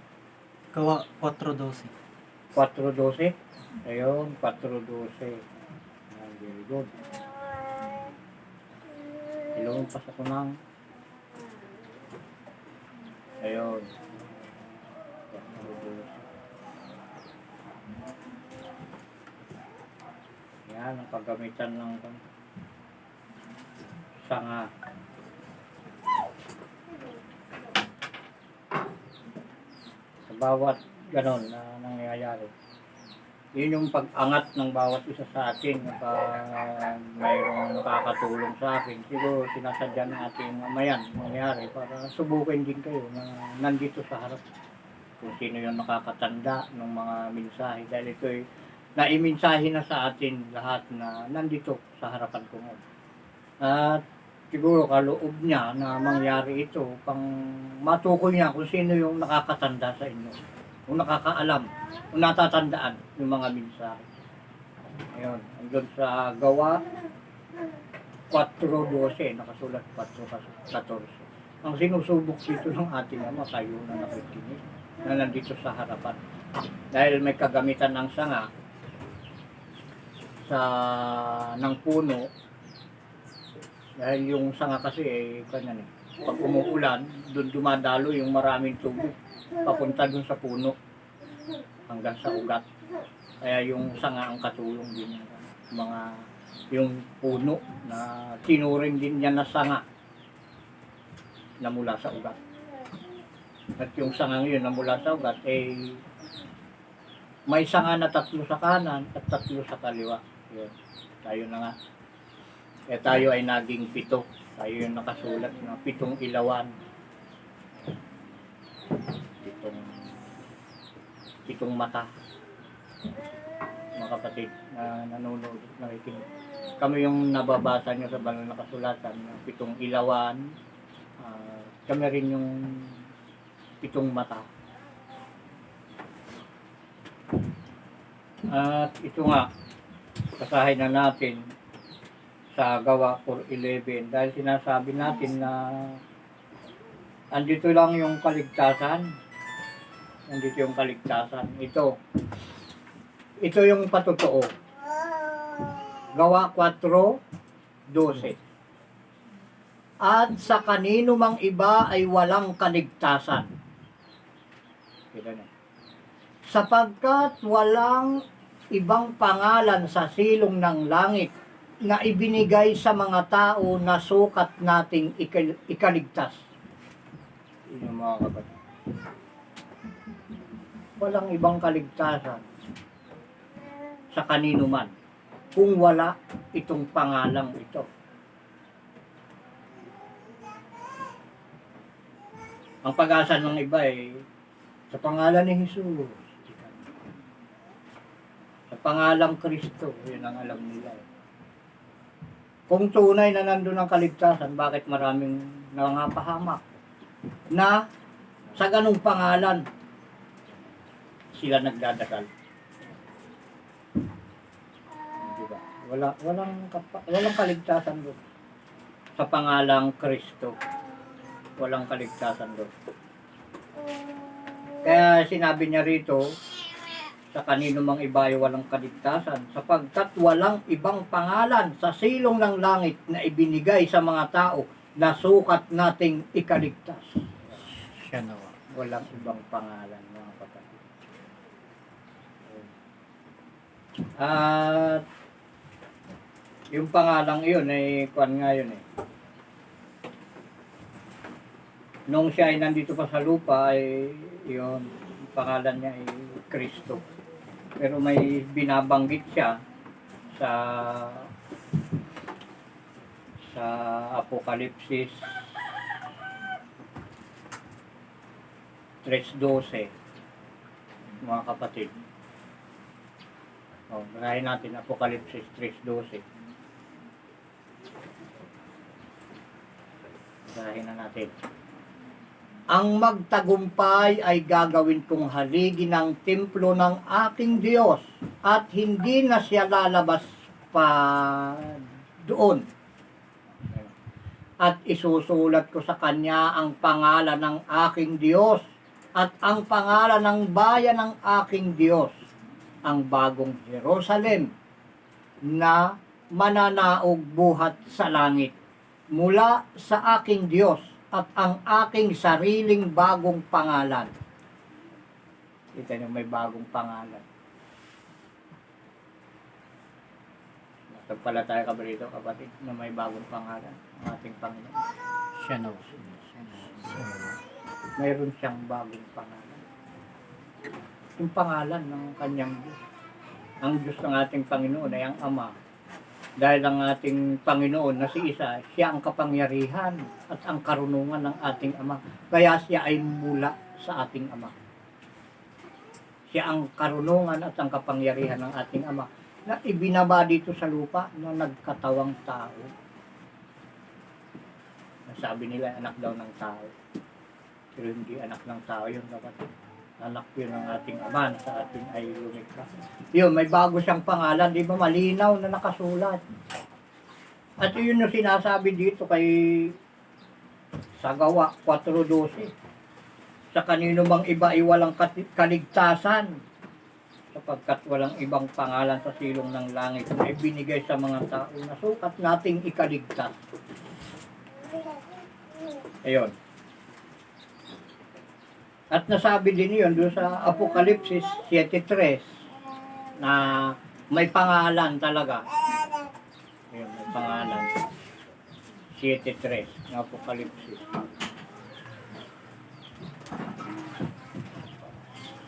Gawa 4:12. 4:12? Ayun, 4:12. Very good. Ilumpas ako ng ayun. 4:12. Yan ang paggamitan ng sanga. bawat ganon na nangyayari. Yun yung pag-angat ng bawat isa sa atin kapag mayroong nakakatulong sa akin. Siguro sinasadya ng ating mamayan mangyari para subukin din kayo na nandito sa harap. Kung sino yung nakakatanda ng mga mensahe. Dahil ito ay naimensahe na sa atin lahat na nandito sa harapan ko ngayon. At siguro kaloob niya na mangyari ito pang matukoy niya kung sino yung nakakatanda sa inyo. Kung nakakaalam, kung natatandaan yung mga mensahe. Ayun, andun sa gawa 4:12, nakasulat 4:14. Ang sinusubok dito ng ating Ama, kayo na nakikinig, na nandito sa harapan. Dahil may kagamitan ng sanga ng puno, dahil yung sanga kasi kanyan pag umuulan, doon dumadalo yung maraming tubig papunta doon sa puno hanggang sa ugat. Kaya yung sanga ang katulong din yung puno na tinuring din niya na sanga na mula sa ugat. At yung sanga yun na mula sa ugat may sanga na 3 sa kanan at 3 sa kaliwa. Yun. Tayo na nga. Tayo ay naging 7. Tayo yung nakasulat na 7 ilawan. 7 mata. Mga kapatid na nanonood, nakikinig. Kami yung nababasa nyo sa banal na kasulatan ng 7 ilawan. Kami rin yung 7 mata. At ito nga, basahin na natin sa gawa 4:11 dahil sinasabi natin na andito lang yung kaligtasan. Andito yung kaligtasan. Ito yung patotoo. Gawa 4:12. At sa kanino mang iba ay walang kaligtasan. Kita na. Sapagkat walang ibang pangalan sa silong ng langit na ibinigay sa mga tao na sukat nating ikaligtas. Yun yung mga kapatid. Walang ibang kaligtasan sa kanino man kung wala itong pangalang ito. Ang pag-asa ng iba sa pangalan ni Jesus, sa pangalang Kristo, yun ang alam nila. Kung tunay na nandun ang kaligtasan, bakit maraming nangapahamak na sa ganung pangalan sila nagdadasal? Diba? Walang kaligtasan doon. Sa pangalang Kristo, walang kaligtasan doon. Kaya sinabi niya rito, sa kanino mang iba ay walang kaligtasan, sapagkat walang ibang pangalan sa silong ng langit na ibinigay sa mga tao na sukat nating ikaligtas. Siya nawa. Walang ibang pangalan, mga kapatid. At yung pangalang iyon kuwan nga yun nung siya ay nandito pa sa lupa yun, pangalan niya ay Kristo. Pero may binabanggit siya sa Apokalipsis 3:12, mga kapatid. Basahin natin Apokalipsis 3:12. Basahin na natin. Ang magtagumpay ay gagawin kong haligi ng templo ng aking Diyos at hindi na siya lalabas pa doon. At isusulat ko sa kanya ang pangalan ng aking Diyos at ang pangalan ng bayan ng aking Diyos, ang bagong Jerusalem na mananaog buhat sa langit mula sa aking Diyos at ang aking sariling bagong pangalan. Kita niyo, may bagong pangalan. Nagpalataya ka ba rito, kapatid, na may bagong pangalan ang ating Panginoon? Siya nawa. Mayroon siyang bagong pangalan. yung pangalan ng kanyang Diyos. Ang Diyos ng ating Panginoon ay ang Ama. Dahil ang ating Panginoon na si Isa, siya ang kapangyarihan at ang karunungan ng ating Ama. Kaya siya ay mula sa ating Ama. Siya ang karunungan at ang kapangyarihan ng ating Ama na ibinaba dito sa lupa na nagkatawang tao. Sabi nila, anak daw ng tao. Pero hindi anak ng tao yun, kapatid. Anak yun ng ating Ama na sa ating ay lumikha. Yun, may bago siyang pangalan, di ba malinaw na nakasulat. At yun yung sinasabi dito kay sa Gawa 4:12. Sa kanino mang iba ay walang kaligtasan, sapagkat walang ibang pangalan sa silong ng langit na ibinigay sa mga tao na sukat nating ikaligtas. Ayun. At nasabi din yun doon sa Apokalipsis 7:3 na may pangalan talaga. Ayun, may pangalan. 7:3 ng Apokalipsis.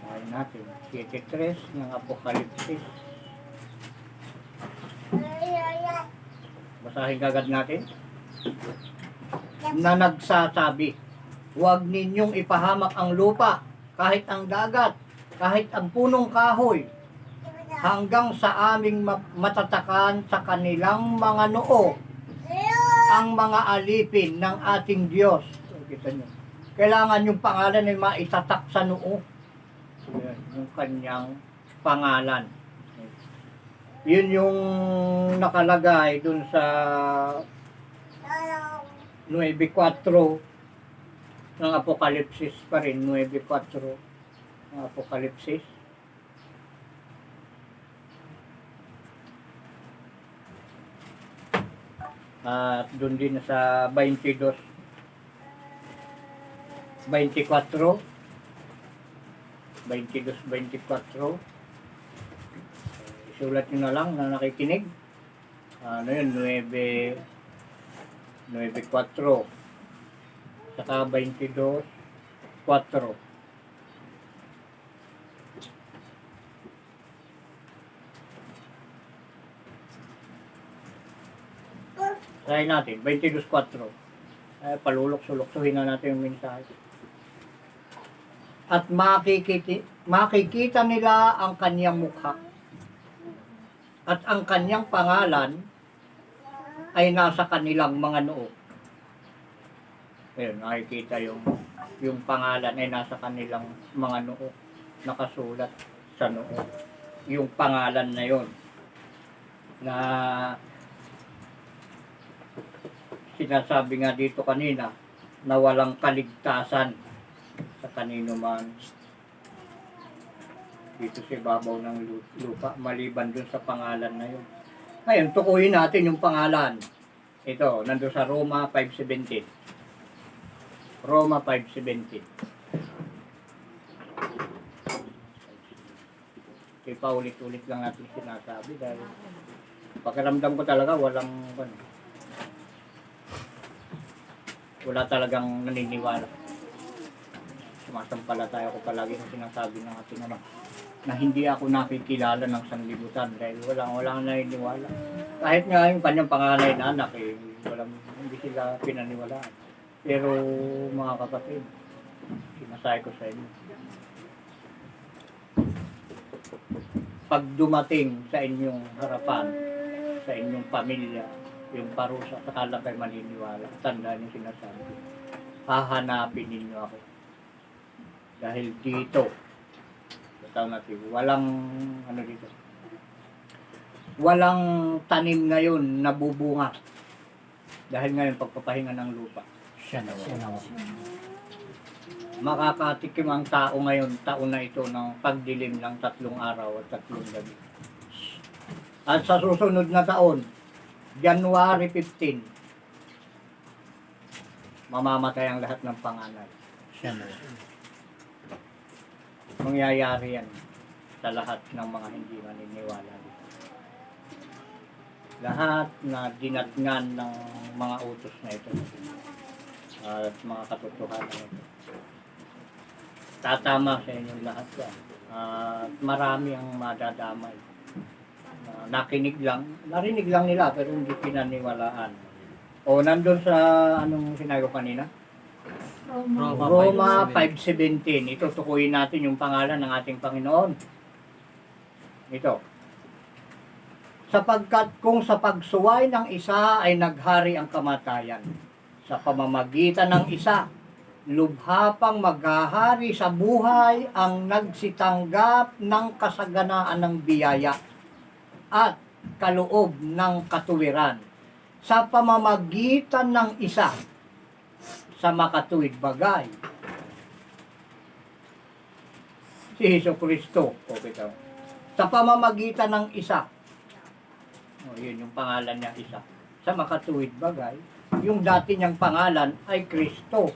Sabi natin, 7:3 ng Apokalipsis. Basahin kagad natin. Na nagsasabi, huwag ninyong ipahamak ang lupa, kahit ang dagat, kahit ang punong kahoy, hanggang sa aming matatakan sa kanilang mga noo, ang mga alipin ng ating Diyos. So, kita nyo. Kailangan yung pangalan ay maitatak sa noo. Yan, yung kanyang pangalan. Yun yung nakalagay dun sa 9:4 ng Apokalipsis pa rin, 9:4 ng Apokalipsis. At doon din sa 22, 24, 24. Isulat nyo na lang na nakikinig. Ano yun, 9:4. Saka 22:4. Try natin, 22:4. Palulok-suloksuhin na natin yung mensahe. At makikita nila ang kanyang mukha. At ang kanyang pangalan ay nasa kanilang mga noo. Ayun, nakikita yung pangalan ay nasa kanilang mga noo. Nakasulat sa noo. Yung pangalan na yon na sinasabi nga dito kanina na walang kaligtasan sa kanino man dito sa ibabaw ng lupa maliban dun sa pangalan na yun. Ngayon, tukuyin natin yung pangalan. Ito, nandun sa Roma 5:17. Roma 5:17. Kaya paulit-ulit lang natin sinasabi dahil pakiramdam ko talaga wala talagang naniniwala. Sumasampalataya ko palagi sa sinasabi ng ating Ama na hindi ako nakikilala ng sanlibutan dahil walang naniniwala. Kahit nga yung kanyang panganay na anak, hindi sila pinaniwalaan. Pero mga kapatid, sinasabi ko sa inyo, pag dumating sa inyong harapan, sa inyong pamilya, yung parusa, sakala kayo maniniwala. Tandaan yung sinasabi. Hahanapin ninyo ako. Dahil dito, natin, walang tanim ngayon na bubunga. Dahil ngayon, pagpapahinga ng lupa. Siya nawa. Makakatikim ang tao ngayon, taon na ito ng pagdilim ng 3 araw at 3 gabi. At sa susunod na taon, January 15, mamamatay ang lahat ng panganay. Siya nawa. Mangyayari yan sa lahat ng mga hindi maniniwala. Lahat na dinatngan ng mga utos na ito at mga katotohanan ito. tatama sa inyong lahat yan. At marami ang madadamay. Nakinig lang, narinig lang nila pero hindi pinaniwalaan. O nandun sa anong sinabi ko kanina? Roma 5:17. Ito, tukuyin natin yung pangalan ng ating Panginoon. Ito. Sapagkat kung sa pagsuway ng isa ay naghari ang kamatayan, sa pamamagitan ng isa, lubha pang maghahari sa buhay ang nagsitanggap ng kasaganaan ng biyaya at kaloob ng katuwiran sa pamamagitan ng isa sa makatuwid bagay. Si Jesucristo, sa pamamagitan ng isa. Yun yung pangalan niya, isa. Sa makatuwid bagay, yung dati niyang pangalan ay Kristo.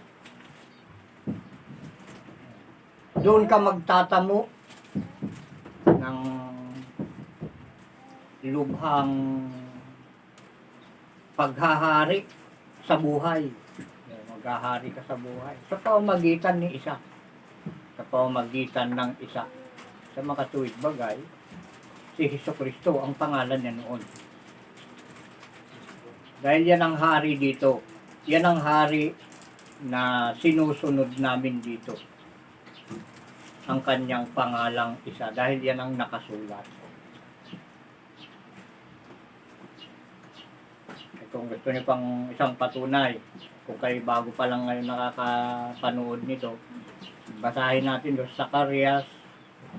Doon ka magtatamo ng lubhang paghahari sa buhay. Maghahari ka sa buhay. Sa pamamagitan ni isa. Sa pamamagitan ng isa. Sa makatuwid bagay, si Jesucristo ang pangalan niya noon. Dahil yan ang hari dito. Yan ang hari na sinusunod namin dito. Ang kanyang pangalang isa. Dahil yan ang nakasulat. Kung gusto niyo pang isang patunay, kung kayo bago pa lang ngayon nakakapanood nito, basahin natin doon sa Zacarias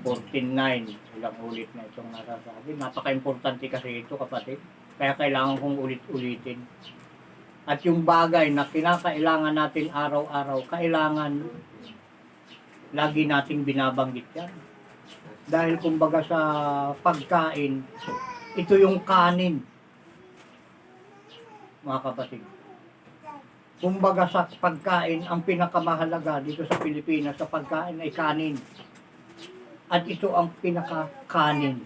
14:9. Ilang ulit na itong nasasabi. Napaka-importante kasi ito, kapatid. Kaya kailangan kong ulit-ulitin. At yung bagay na kinakailangan natin araw-araw, kailangan lagi nating binabanggit yan. Dahil kumbaga sa pagkain, ito yung kanin, mga kapatid. Kumbaga sa pagkain, ang pinakamahalaga dito sa Pilipinas sa pagkain ay kanin. At ito ang pinakakanin.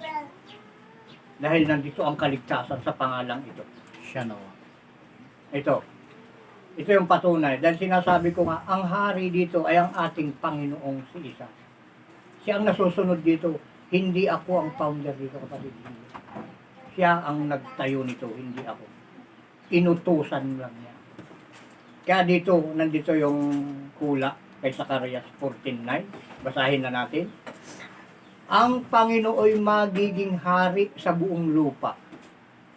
Dahil nandito ang kaligtasan sa pangalang ito. Siya nawa. Ito. Ito yung patunay. Dahil sinasabi ko nga, ang hari dito ay ang ating Panginoong si Isa. Siya ang nasusunod dito. Hindi ako ang founder dito, kapatid. Siya ang nagtayo nito, hindi ako. Inutusan lang niya. Kaya dito, nandito yung hula kay Zacarias 14:9. Basahin na natin. Ang Panginooy magiging hari sa buong lupa.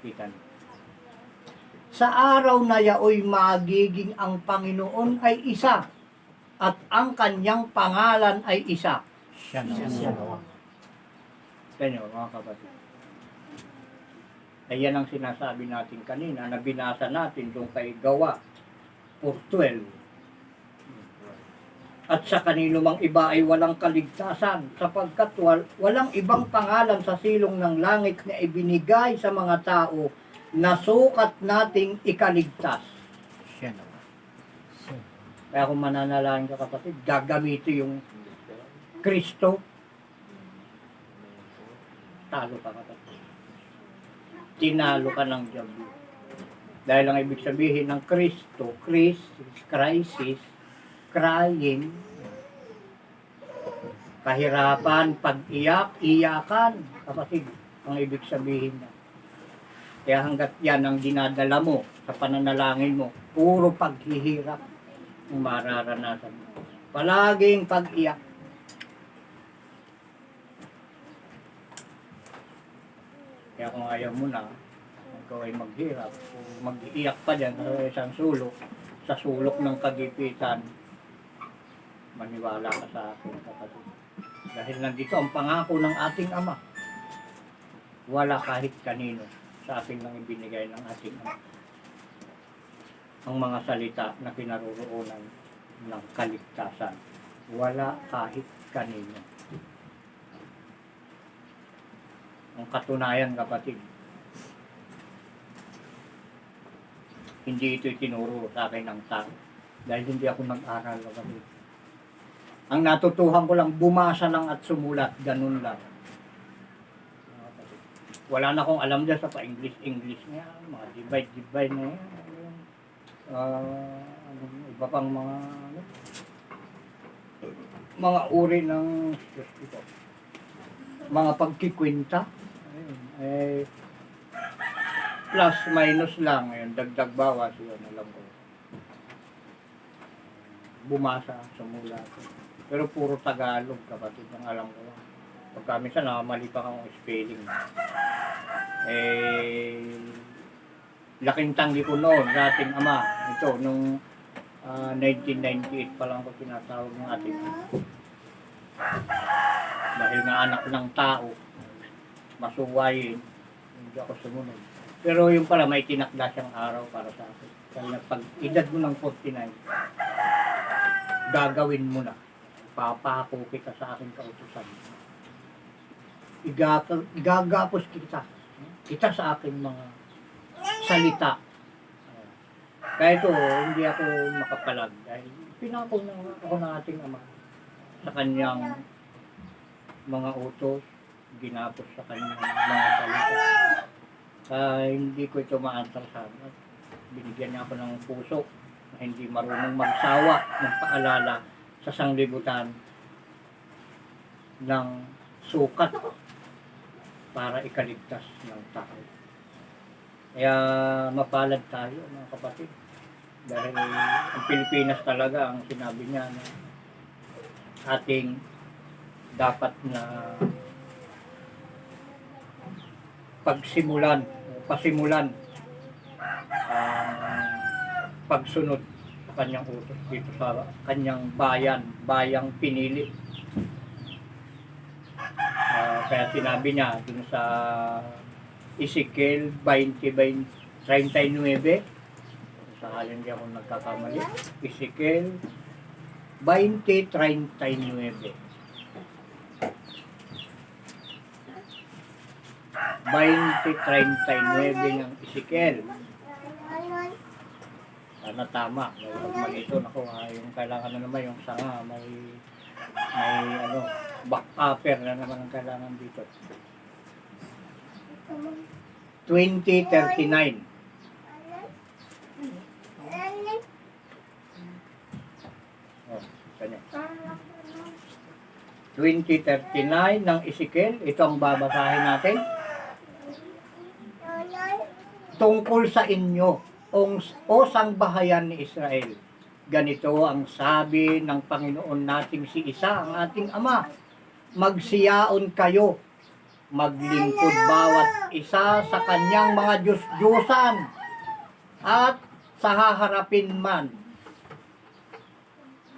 Kita niyo. Sa araw na yaoy magiging ang Panginoon ay isa at ang kanyang pangalan ay isa. Siya nawa. Kanya, mga kapatid. Ayan ang sinasabi natin kanina na binasa natin doon kay Gawa 4:12. At sa kanino mang iba ay walang kaligtasan sapagkat walang ibang pangalan sa silong ng langit na ibinigay sa mga tao na sukat nating ikaligtas. Siya nawa. Kaya kung mananalangin ka, kapatid, gagamiti yung Kristo, talo ka, kapatid. Tinalo ka ng diablo. Dahil ang ibig sabihin ng Kristo, crisis, crying, kahirapan, pag-iyak, iyakan, kapatid, ang ibig sabihin na. Kaya hanggat yan ang dinadala mo sa pananalangin mo, puro paghihirap ang mararanasan mo. Palaging pag-iyak. Kaya kung ayaw mo na, ikaw ay maghirap, mag-iiyak pa dyan sa isang sulok, sa sulok ng kagipitan, maniwala ka sa akin, kapatid. Dahil nandito ang pangako ng ating Ama. Wala kahit kanino sa atin lang ibinigay ng ating Ama. Ang mga salita na kinaroroonan ng kaligtasan. Wala kahit kanino. Ang katunayan, kapatid, hindi ito itinuro sa akin ng tao. Dahil hindi ako nag-aral, kapatid. Ang natutuhan ko lang, bumasa lang at sumulat, ganun lang. Wala na akong alam dyan sa pa-English na yan, mga divide na yan. Iba pang mga mga uri ng Diyos ito, mga pagkikwenta. Ayun, plus minus lang, ayun, dagdag bawas yun, alam ko. Bumasa, sumula. Pero puro Tagalog, kapatid, ang alam ko lang. Pagka minsan nakamali pa akong spelling. Laking tanggi ko noon sa ating ama. Ito, nung 1998 pa lang ako tinatawag ng ating ama. Dahil nga anak ng tao, masuwayin, hindi ako sumunod. Pero yung pala, may tinakda siyang araw para sa akin. Kaya pag edad mo ng 49, gagawin mo na. Papako kita sa aking kautusan. Igagapos kita sa aking mga salita. Kaya ito, hindi ako makapalag dahil pinako na ako ng ating ama sa kanyang mga utos, ginapos sa kanyang mga salita. Hindi ko ito maantarsan. Binigyan niya ako ng puso na hindi marunong magsawa ng paalala sa sanglibutan ng sukat para ikaligtas ng tao. Kaya mapalad tayo mga kapatid. Dahil ang Pilipinas talaga ang sinabi niya na ating dapat na pasimulan ang pagsunod sa kanyang utos dito sa kanyang bayang pinili. Kaya sinabi niya dun sa Ezekiel 20:39, sa halin di ako nagkakamali, Ezekiel 20:39. 20:39 ng Ezekiel. Sana tama. Pag mali ito, naku, yung kailangan na naman yung sanga, may back upper na naman ang kailangan dito. 20:39. Kanya. 20:39 ng Ezekiel, ito ang babasahin natin. Tungkol sa inyo, o sangbahayan ni Israel, ganito ang sabi ng Panginoon nating si Isa, ang ating Ama. Magsiyaon kayo, maglingkod bawat isa sa kanyang mga Diyos-Diyosan, at sa haharapin man.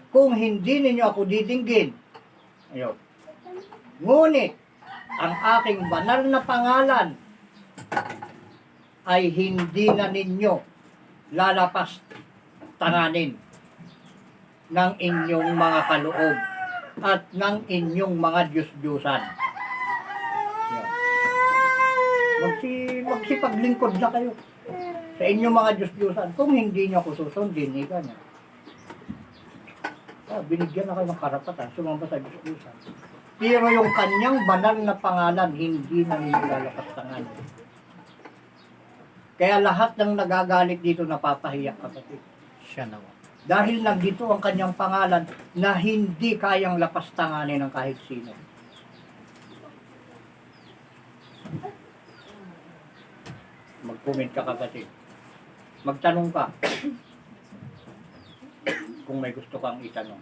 Kung hindi ninyo ako didinggin, ayun. Ngunit, ang aking banal na pangalan ay hindi na ninyo lalapas tanganin ng inyong mga kaloob at ng inyong mga Diyos-Diyosan. Magsipaglingkod na kayo sa inyong mga Diyos-Diyosan. Kung hindi nyo ako susundin, ika niya. Binigyan na kayo ng karapatan, sumamba sa Diyos-Diyosan. Pero yung kanyang banal na pangalan, hindi na ninyo lalapas tanganin. Kaya lahat ng nagagalit dito napapahiya, kapatid. Siya naman. Dahil nandito ang kanyang pangalan na hindi kayang lapastanganin ng kahit sino. Mag-comment ka, kapatid. Magtanong ka kung may gusto kang itanong.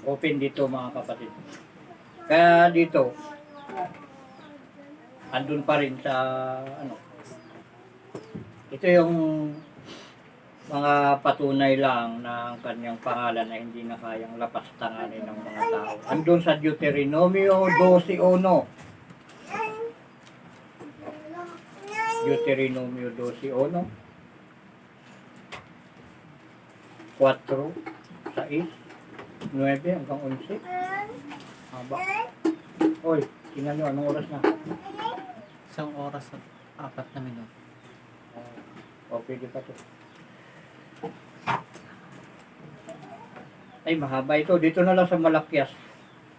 Open dito, mga kapatid. Kaya dito, andun pa rin sa ito yung mga patunay lang ng kanyang pangalan na hindi na kayang lapastanganin ng mga tao. Andun sa Deuteronomio 12:1. Deuteronomio 12:1. 4, 6, 9 hanggang 11. Haba. Oy, tingnan nyo, anong oras na? 1 oras at 4 na minuto. Pwede pa to. Ay, mahaba ito. Dito na lang sa Malakyas.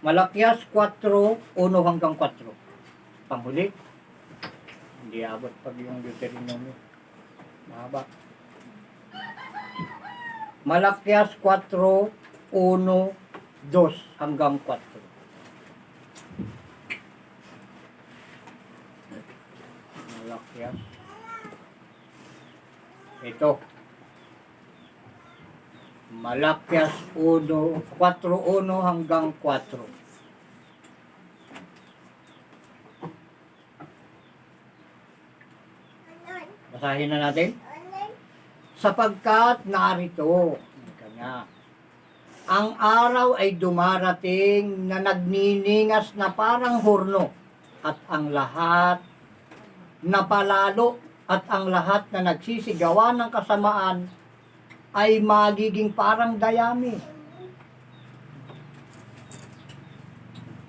Malakyas 4:1 hanggang 4. Panghuli. Hindi abot pag yung Deuteronomio. Mahaba. Malakyas 4, 1, 2 hanggang 4. Malakyas. Ito. Malakyas 1, 4:1 hanggang 4. Basahin na natin. Sapagkat narito, kanya, ang araw ay dumarating na nagniningas na parang hurno at ang lahat na palalo at ang lahat na nagsisigawa ng kasamaan ay magiging parang dayami.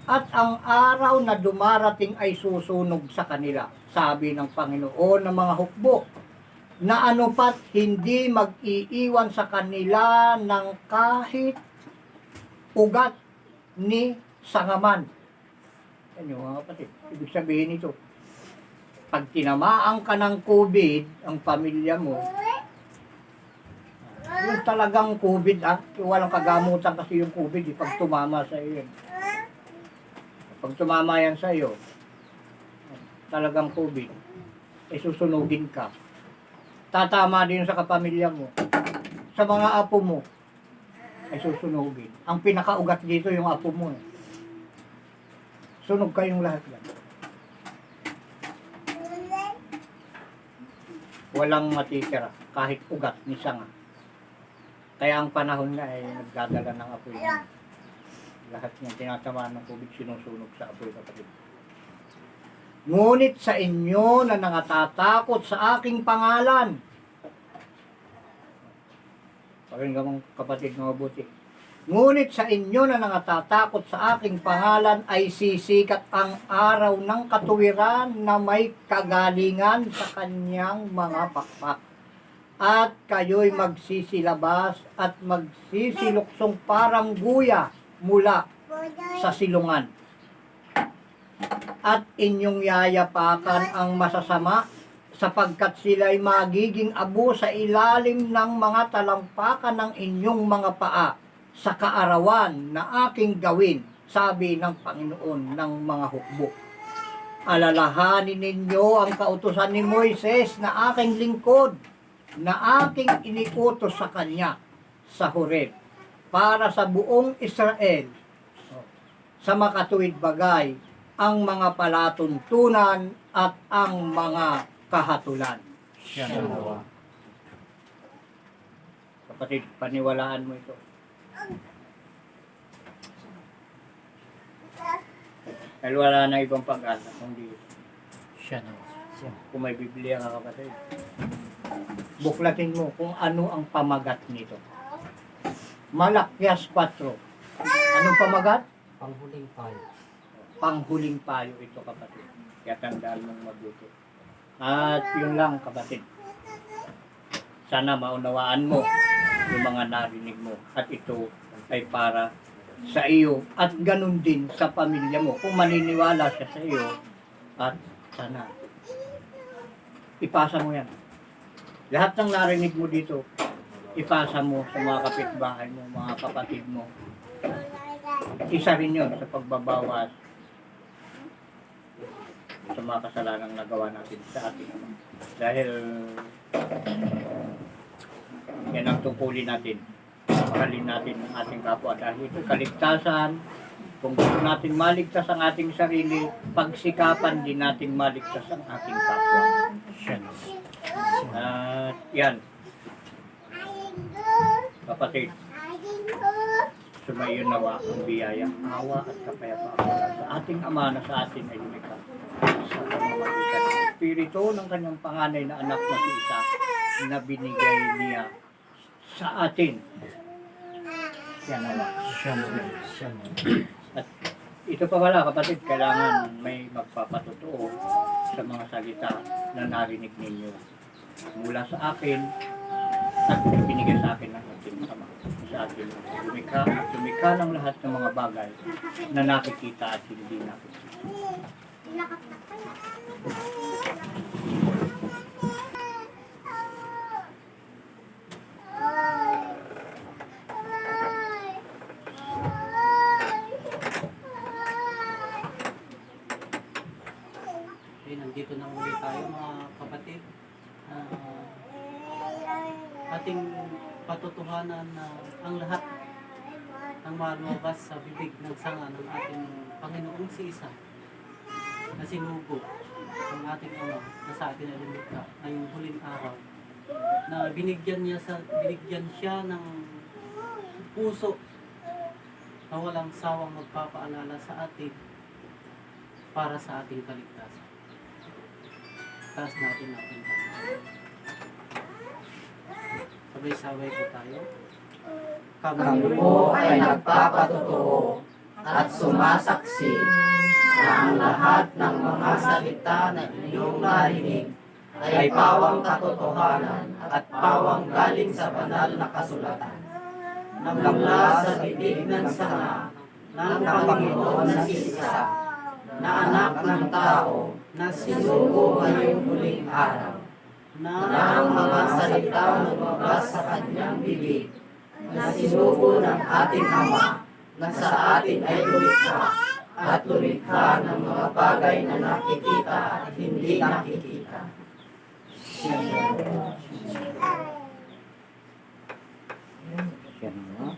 At ang araw na dumarating ay susunog sa kanila, sabi ng Panginoon ng mga hukbo, na anupat hindi mag-iiwan sa kanila ng kahit ugat ni sangaman. Yan yung mga kapatid. Ibig sabihin ito, pag tinamaan ka ng COVID, ang pamilya mo, yung talagang COVID, walang kagamutan kasi yung COVID, pag tumama sa iyo. Pag tumama yan sa iyo, talagang COVID, susunugin ka. Tatama din sa kapamilya mo, sa mga apo mo, ay susunugin. Ang pinakaugat dito yung apo mo. Sunog kayong lahat yan. Walang matitira, kahit ugat ni sanga. Kaya ang panahon na ay nagdadala ng apoy. Lahat ng tinatamaan ng COVID sinusunog sa apoy, kapatid. Ngunit sa inyo na nangatatakot sa aking pangalan. Pakinggan mong kapatid na mabuti. Ngunit sa inyo na nangatatakot sa aking pangalan ay sisikat ang araw ng katuwiran na may kagalingan sa kanyang mga pakpak. At kayo'y magsisilabas at magsisiluksong parang guya mula sa silungan. At inyong yayapakan ang masasama sapagkat sila'y magiging abo sa ilalim ng mga talampakan ng inyong mga paa sa kaarawan na aking gawin, sabi ng Panginoon ng mga hukbo. Alalahanin ninyo ang kautusan ni Moises na aking lingkod, na aking iniutos sa kanya sa Horeb, para sa buong Israel, sa makatuwid bagay, ang mga palatuntunan at ang mga kahatulan. Kapatid, paniwalaan mo ito. Dahil wala na ibang pag-asa kundi Siya naman. kung may Biblia ka, kapatid. Buklatin mo kung ano ang pamagat nito. Malakyas 4. Anong pamagat? Panghuling payo. Panghuling payo ito, kapatid. Kaya tandaan mong mabuti. At yun lang, kapatid. Sana maunawaan mo yung mga narinig mo. At ito ay para sa iyo. At ganun din sa pamilya mo. Kung maniniwala siya sa iyo, at sana ipasa mo yan. Lahat ng narinig mo dito, ipasa mo sa mga kapitbahay mo, mga kapatid mo. Isa rin yun sa pagbabawas sa mga kasalanang nagawa natin sa ating Ama. Dahil yan ang tungkulin natin. Mahalin natin ang ating kapwa. Dahil ito kaligtasan, kung gusto natin maligtas ang ating sarili, pagsikapan din natin maligtas ang ating kapwa. At yan, kapatid, sumayon nawa ang biyaya, awa at kapayapaan mula sa ating Ama na sa atin ay lumikha sa pamamagitan ng Espiritu ng kanyang panganay na anak na si Isa na binigay niya sa atin. Yan nawa. At ito pa pala, kapatid, kailangan may magpapatotoo sa mga salita na narinig ninyo mula sa akin at binigay sa akin ng ating Ama. Sa atin, lumikha ng lahat ng mga bagay na nakikita at hindi nakikita. narito na muli tayo mga kapatid. Ating patutuhanan na ang lahat ng malumabas sa bibig ng sanga ng ating Panginoong si Isa na sinugo ng ating Ama na sa atin ay lumikha ngayong huling araw na binigyan siya ng puso na walang sawang magpapaalala sa atin para sa ating kaligtasan. Taas natin natin tayo. Sabay-sabay po tayo. Kami po ay nagpapatotoo at sumasaksi na ang lahat ng mga salita na inyong narinig ay pawang katotohanan at pawang galing sa banal na kasulatan. Nagmula sa bibig ng sanga ng Panginoon na si Isa, na anak ng tao, na sinugo ngayong huling araw, na ang mga salita lumabas sa kanyang bibig, na sinugo ng ating Ama, na sa atin ay lumikha, at lumikha ng mga bagay na nakikita at hindi nakikita. Yan mo.